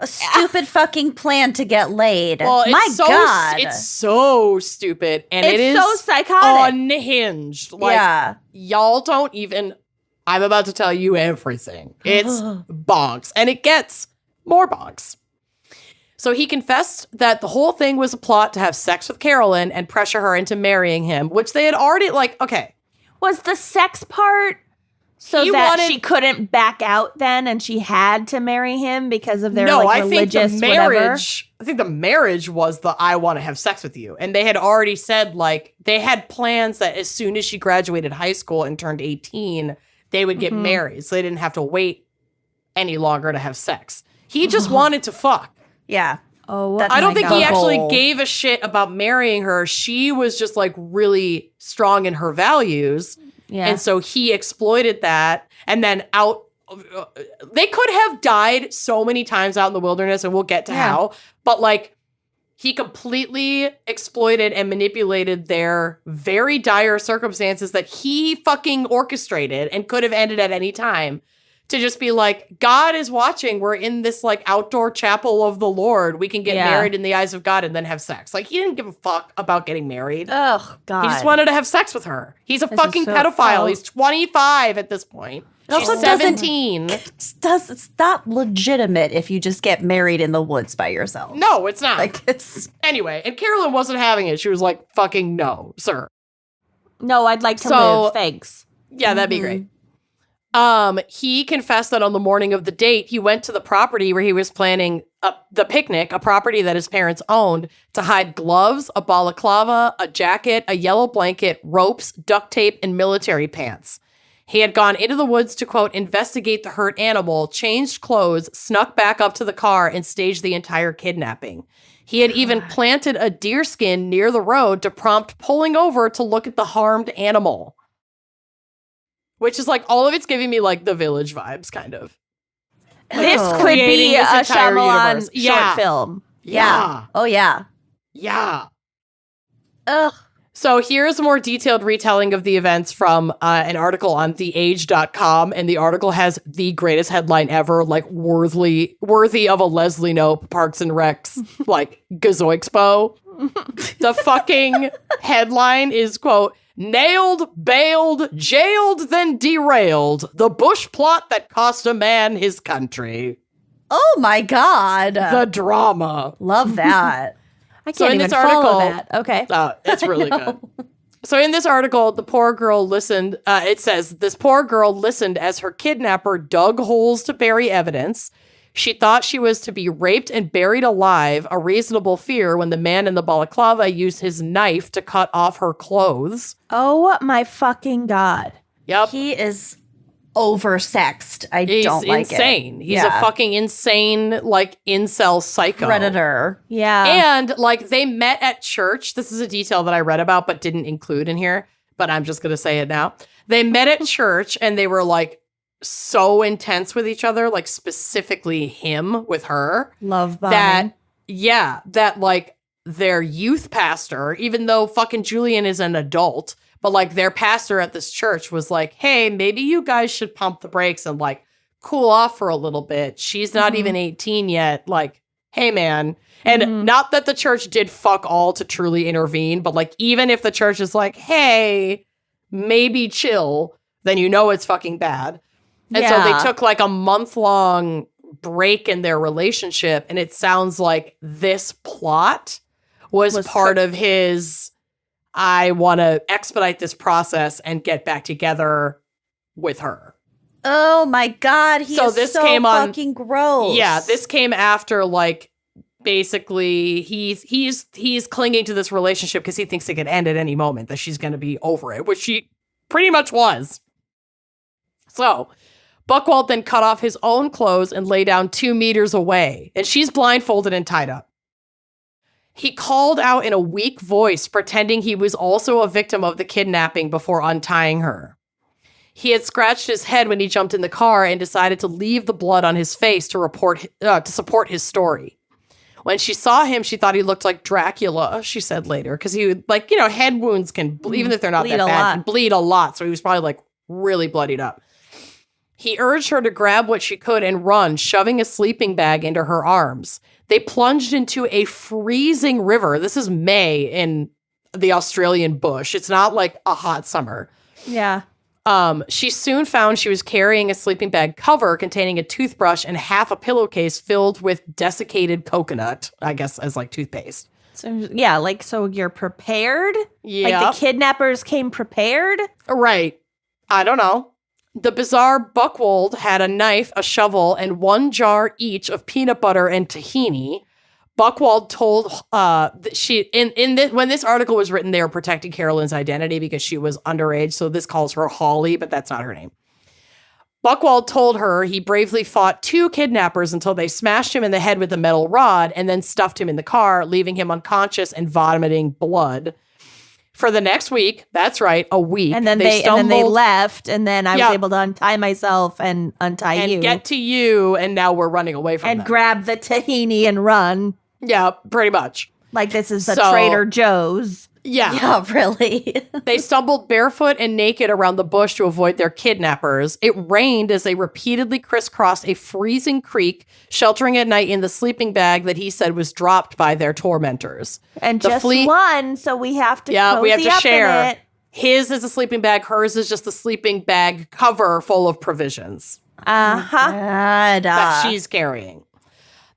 stupid fucking plan to get laid. Well, God. It's so stupid. And it is so psychotic. Unhinged. Like, y'all don't even... I'm about to tell you everything. It's bonks. And it gets more bonks. So he confessed that the whole thing was a plot to have sex with Carolyn and pressure her into marrying him, which they had already, okay. Was the sex part so she couldn't back out then and she had to marry him because of their religious whatever? I think the marriage was the I want to have sex with you. And they had already said, they had plans that as soon as she graduated high school and turned 18, they would get married. So they didn't have to wait any longer to have sex. He just wanted to fuck. Yeah. Oh, I don't think he actually gave a shit about marrying her. She was just really strong in her values. Yeah. And so he exploited that and then they could have died so many times out in the wilderness, and we'll get to how, but he completely exploited and manipulated their very dire circumstances that he fucking orchestrated and could have ended at any time to just be like, God is watching. We're in this like outdoor chapel of the Lord. We can get married in the eyes of God and then have sex. Like, he didn't give a fuck about getting married. Oh, God. He just wanted to have sex with her. He's a fucking pedophile. He's 25 at this point. She's 17. It's not legitimate if you just get married in the woods by yourself. No, it's not. Like, it's... Anyway, and Carolyn wasn't having it. She was like, fucking no, sir. No, I'd like to live. Thanks. Yeah, that'd be great. He confessed that on the morning of the date, he went to the property where he was planning the picnic, a property that his parents owned, to hide gloves, a balaclava, a jacket, a yellow blanket, ropes, duct tape, and military pants. He had gone into the woods to, quote, investigate the hurt animal, changed clothes, snuck back up to the car, and staged the entire kidnapping. He had even planted a deer skin near the road to prompt pulling over to look at the harmed animal. Which is like, all of it's giving me like The Village vibes, kind of. This could be a Shyamalan short film. Yeah. Oh, yeah. Yeah. Ugh. So here's a more detailed retelling of the events from an article on theage.com, and the article has the greatest headline ever, like worthy of a Leslie Knope, Parks and Rec's, like Gazoixpo. The fucking headline is, quote, nailed, bailed, jailed, then derailed. The bush plot that cost a man his country. Oh my God. The drama. Love that. I can't even follow that. Okay. It's really good. So in this article, the poor girl listened. It says, this poor girl listened as her kidnapper dug holes to bury evidence. She thought she was to be raped and buried alive, a reasonable fear when the man in the balaclava used his knife to cut off her clothes. Oh my fucking God. Yep. He is oversexed. He's don't like insane. it. He's a fucking insane, like, incel psycho. Predator. Yeah. And, like, they met at church. This is a detail that I read about but didn't include in here, but I'm just going to say it now. They met at church and they were, like, so intense with each other, like, specifically him with her. Love bombing. That, like, their youth pastor, even though fucking Julian is an adult, but, like, their pastor at this church was like, hey, maybe you guys should pump the brakes and, like, cool off for a little bit. She's not even 18 yet. Like, hey, man. And not that the church did fuck all to truly intervene, but, like, even if the church is like, hey, maybe chill, then you know it's fucking bad. And so they took, like, a month-long break in their relationship, and it sounds like this plot was part of his... I want to expedite this process and get back together with her. Oh my God, he's so fucking gross. Yeah, this came after, like, basically he's clinging to this relationship because he thinks it could end at any moment, that she's going to be over it, which she pretty much was. So Buchwald then cut off his own clothes and lay down 2 meters away, and she's blindfolded and tied up. He called out in a weak voice, pretending he was also a victim of the kidnapping before untying her. He had scratched his head when he jumped in the car and decided to leave the blood on his face to support his story. When she saw him, she thought he looked like Dracula, she said later, because he would, like, head wounds can, even if they're not that bad, can bleed a lot. So he was probably, like, really bloodied up. He urged her to grab what she could and run, shoving a sleeping bag into her arms. They plunged into a freezing river. This is May in the Australian bush. It's not like a hot summer. Yeah. She soon found she was carrying a sleeping bag cover containing a toothbrush and half a pillowcase filled with desiccated coconut, I guess, as like toothpaste. So, yeah, like, so you're prepared? Yeah. Like the kidnappers came prepared? Right. I don't know. The bizarre Buchwald had a knife, a shovel, and 1 jar each of peanut butter and tahini. Buchwald told when this article was written, they were protecting Carolyn's identity because she was underage, so this calls her Holly, but that's not her name. Buchwald told her he bravely fought 2 kidnappers until they smashed him in the head with a metal rod and then stuffed him in the car, leaving him unconscious and vomiting blood. For the next week, that's right, a week. And then they left, and then I was able to untie myself and untie you. And get to you, and now we're running away from them. And grab the tahini and run. Yeah, pretty much. Like this is the Trader Joe's. Yeah. Yeah, really. They stumbled barefoot and naked around the bush to avoid their kidnappers. It rained as they repeatedly crisscrossed a freezing creek, sheltering at night in the sleeping bag that he said was dropped by their tormentors. And The just fleet- one, so we have to Yeah, we have cozy to up share. in it. His is a sleeping bag. Hers is just a sleeping bag cover full of provisions Uh-huh. that she's carrying.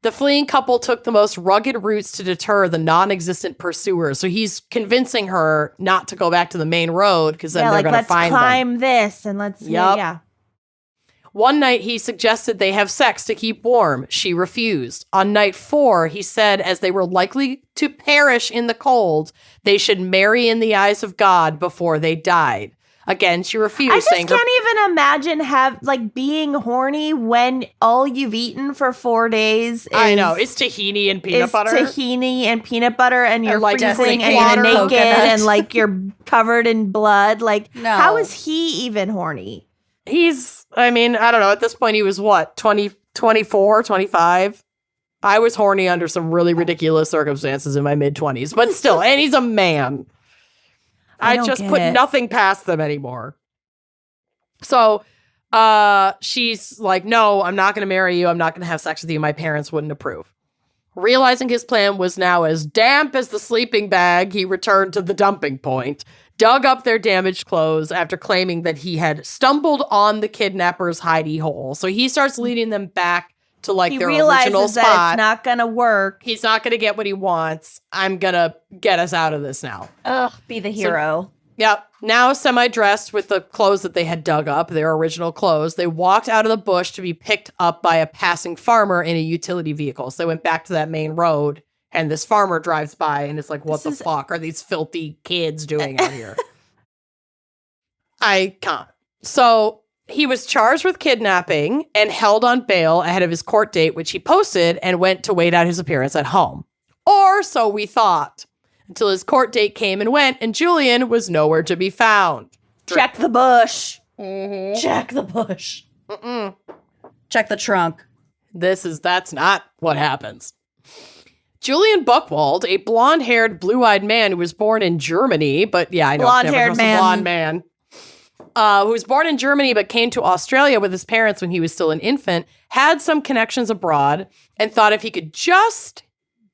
The fleeing couple took the most rugged routes to deter the non-existent pursuers. So he's convincing her not to go back to the main road because then Yeah, they're like going to let's find them. climb this and let's Yup. yeah. One night, he suggested they have sex to keep warm. She refused. On night 4, he said, as they were likely to perish in the cold, they should marry in the eyes of God before they died. Again, she refused. I just saying can't even imagine being horny when all you've eaten for 4 days is I know, it's tahini and peanut is butter. tahini and peanut butter and you're like freezing and water, you're naked coconut. and like you're covered in blood. Like No. how is he even horny? I don't know, at this point he was what, 24, 25? I was horny under some really ridiculous circumstances in my mid-20s, but still, and he's a man. I I don't just get put it. nothing past them anymore. So she's like, no, I'm not going to marry you. I'm not going to have sex with you. My parents wouldn't approve. Realizing his plan was now as damp as the sleeping bag, he returned to the dumping point, dug up their damaged clothes after claiming that he had stumbled on the kidnappers' hidey hole. So he starts leading them back to like He their original realizes that spot. it's not gonna work. He's not going to get what he wants. I'm going to get us out of this now. Ugh, be the hero. Yep. Now semi-dressed with the clothes that they had dug up, their original clothes, they walked out of the bush to be picked up by a passing farmer in a utility vehicle. So they went back to that main road, and this farmer drives by and is like, what the fuck are these filthy kids doing out here? I can't. So he was charged with kidnapping and held on bail ahead of his court date, which he posted and went to wait out his appearance at home. Or so we thought. Until his court date came and went, and Julian was nowhere to be found. Check the bush. Check the bush. Check the trunk. That's not what happens. Julian Buchwald, a blonde-haired, blue-eyed man who was born in Germany, but yeah, I know, Blonde-haired never trust a blonde man, who was born in Germany but came to Australia with his parents when he was still an infant, had some connections abroad and thought if he could just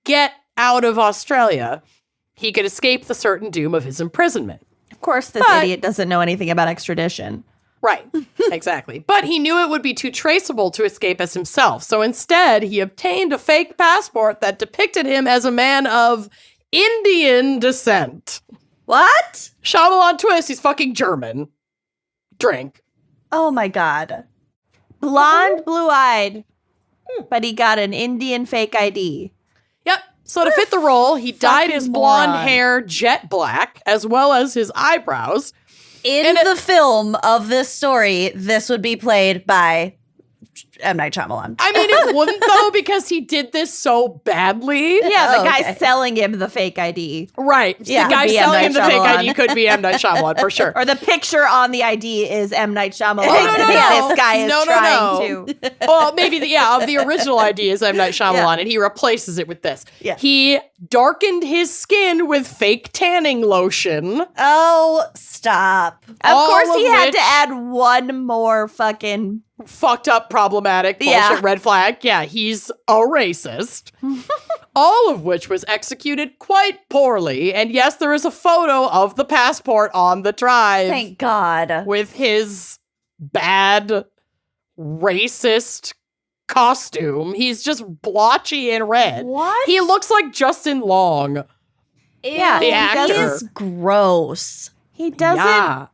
get out of Australia, he could escape the certain doom of his imprisonment. Of course, this idiot doesn't know anything about extradition. Right, exactly. But he knew it would be too traceable to escape as himself. So instead, he obtained a fake passport that depicted him as a man of Indian descent. What? Shyamalan Twists, he's fucking German. Drink. Oh my God. Blonde, blue-eyed, but he got an Indian fake ID. Yep. So to fit the role, he dyed his fucking blonde moron. hair jet black, as well as his eyebrows. In the film of this story, this would be played by M. Night Shyamalan. I mean, it wouldn't, though, because he did this so badly. Yeah, the Oh, guy okay. selling him the fake ID. Right. Yeah, the guy could be M. selling Night him the fake Shyamalan. ID could be M. Night Shyamalan, for sure. Or the picture on the ID is M. Night Shyamalan. no, and no. This guy is No, no, trying no. to. Well, maybe, of the original idea is M. Night Shyamalan, and he replaces it with this. Yeah. He darkened his skin with fake tanning lotion. Oh, stop. Of All course, he of had which- to add one more fucking. Fucked up, problematic, bullshit, Yeah. red flag. Yeah, he's a racist. All of which was executed quite poorly. And yes, there is a photo of the passport on the drive Thank God. with his bad, racist costume. He's just blotchy and red. What? He looks like Justin Long. Yeah, the he actor. He is gross. He doesn't. Yeah,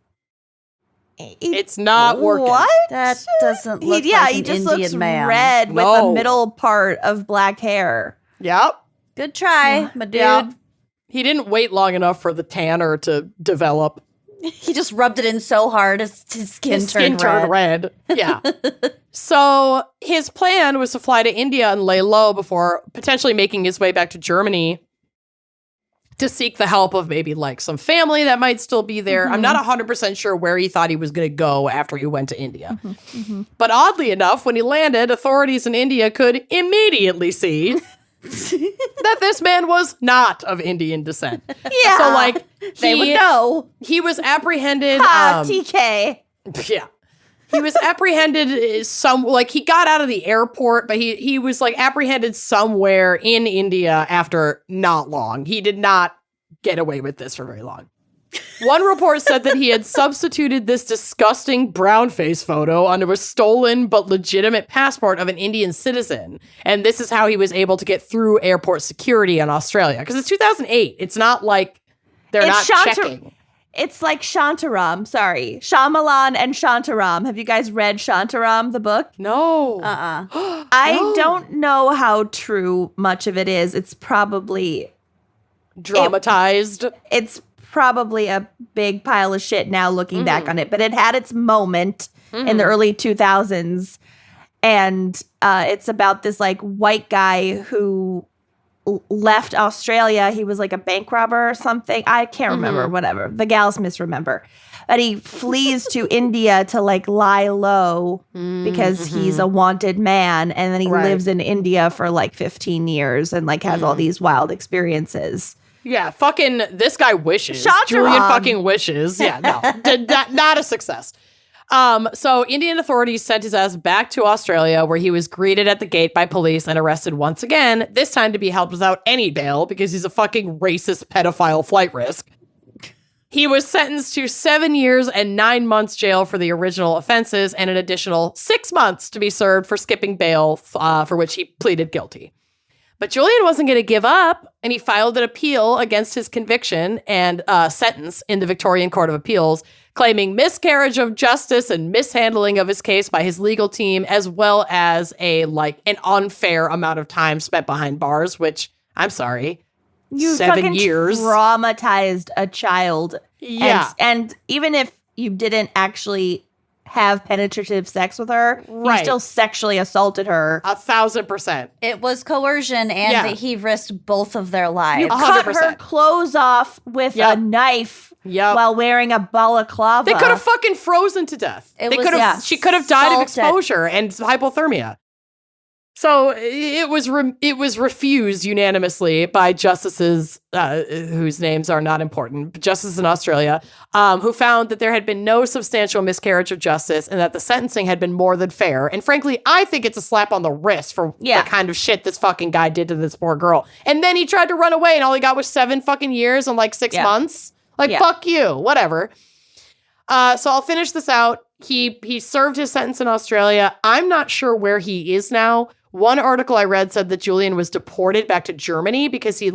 he- it's not working. What? That doesn't look he like an just Indian looks man. red with No. the middle part of black hair. Yep. Good try, my dude. Yeah. He didn't wait long enough for the tanner to develop. He just rubbed it in so hard his skin His skin turned turned red. red. Yeah. So his plan was to fly to India and lay low before potentially making his way back to Germany to seek the help of maybe like some family that might still be there. I'm not 100% sure where he thought he was going to go after he went to India. But oddly enough, when he landed, authorities in India could immediately see that this man was not of Indian descent. Yeah. So, like, They would know. he was apprehended. TK. Yeah. He was apprehended he got out of the airport, but he was like apprehended somewhere in India after not long. He did not get away with this for very long. One report said that he had substituted this disgusting brown face photo onto a stolen but legitimate passport of an Indian citizen. And this is how he was able to get through airport security in Australia. Because it's 2008. It's not like they're not checking. It's like Shantaram. Sorry. Shyamalan and Shantaram. Have you guys read Shantaram, the book? No. I don't know how true much of it is. It's probably Dramatized. It's probably a big pile of shit now looking back on it, but it had its moment in the early 2000s. And it's about this like white guy who left Australia. He was like a bank robber or something. I can't remember, whatever. The gals misremember. But he flees to India to like lie low because he's a wanted man. And then he lives in India for like 15 years and like has all these wild experiences. Yeah, fucking this guy wishes. Shantaram. Julian fucking wishes. Yeah, no, not a success. So Indian authorities sent his ass back to Australia, where he was greeted at the gate by police and arrested once again, this time to be held without any bail because he's a fucking racist pedophile flight risk. He was sentenced to 7 years and 9 months jail for the original offenses and an additional 6 months to be served for skipping bail, for which he pleaded guilty. But Julian wasn't going to give up, and he filed an appeal against his conviction and sentence in the Victorian Court of Appeals, claiming miscarriage of justice and mishandling of his case by his legal team, as well as an unfair amount of time spent behind bars, which, I'm sorry, You 7 fucking years. traumatized a child. Yeah. And even if you didn't actually have penetrative sex with her, you Right. still sexually assaulted her. 1,000%. It was coercion, and Yeah. that he risked both of their lives. You cut 100%. her clothes off with Yep. a knife Yep. while wearing a balaclava. They could have fucking frozen to death. It They was- could have. yeah. She could have died of Salted. exposure and hypothermia. So it was refused unanimously by justices whose names are not important, justices in Australia, who found that there had been no substantial miscarriage of justice and that the sentencing had been more than fair. And frankly, I think it's a slap on the wrist for the kind of shit this fucking guy did to this poor girl. And then he tried to run away and all he got was 7 fucking years and like 6 months. Like, fuck you, whatever. So I'll finish this out. He served his sentence in Australia. I'm not sure where he is now. One article I read said that Julian was deported back to Germany because he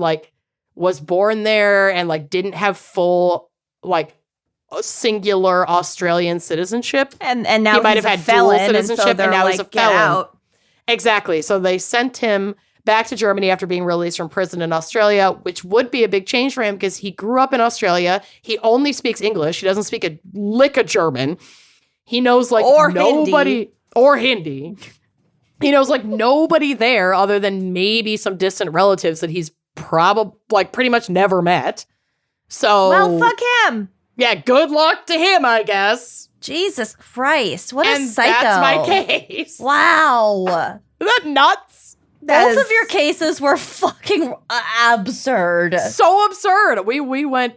was born there and didn't have full singular Australian citizenship. And now he might he's have a had dual felon, citizenship and, so and now he's a "Get felon. out." Exactly. So they sent him back to Germany after being released from prison in Australia, which would be a big change for him because he grew up in Australia. He only speaks English. He doesn't speak a lick of German. He knows Or nobody Hindi. or Hindi. He knows nobody there other than maybe some distant relatives that he's probably pretty much never met. So Well, fuck him. yeah, good luck to him, I guess. Jesus Christ. What a And psycho. that's my case. Wow. Isn't that nuts? Both of your cases were fucking absurd. So absurd. We went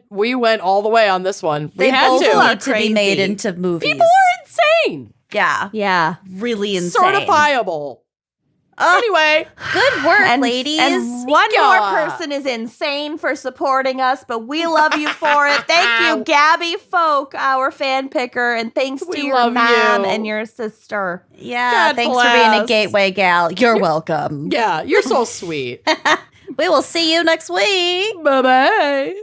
all the way on this one. We They had both to. need to be made into movies. People are insane. Yeah. Yeah. Really insane. Certifiable. Anyway, Good work, ladies. And one more person is insane for supporting us, but we love you for it. Thank you, Gabby Folk, our fan picker, and thanks We to your love mom you. and your sister. Yeah, God thanks for being a bless. gateway gal. You're welcome. yeah, you're so sweet. We will see you next week. Bye-bye.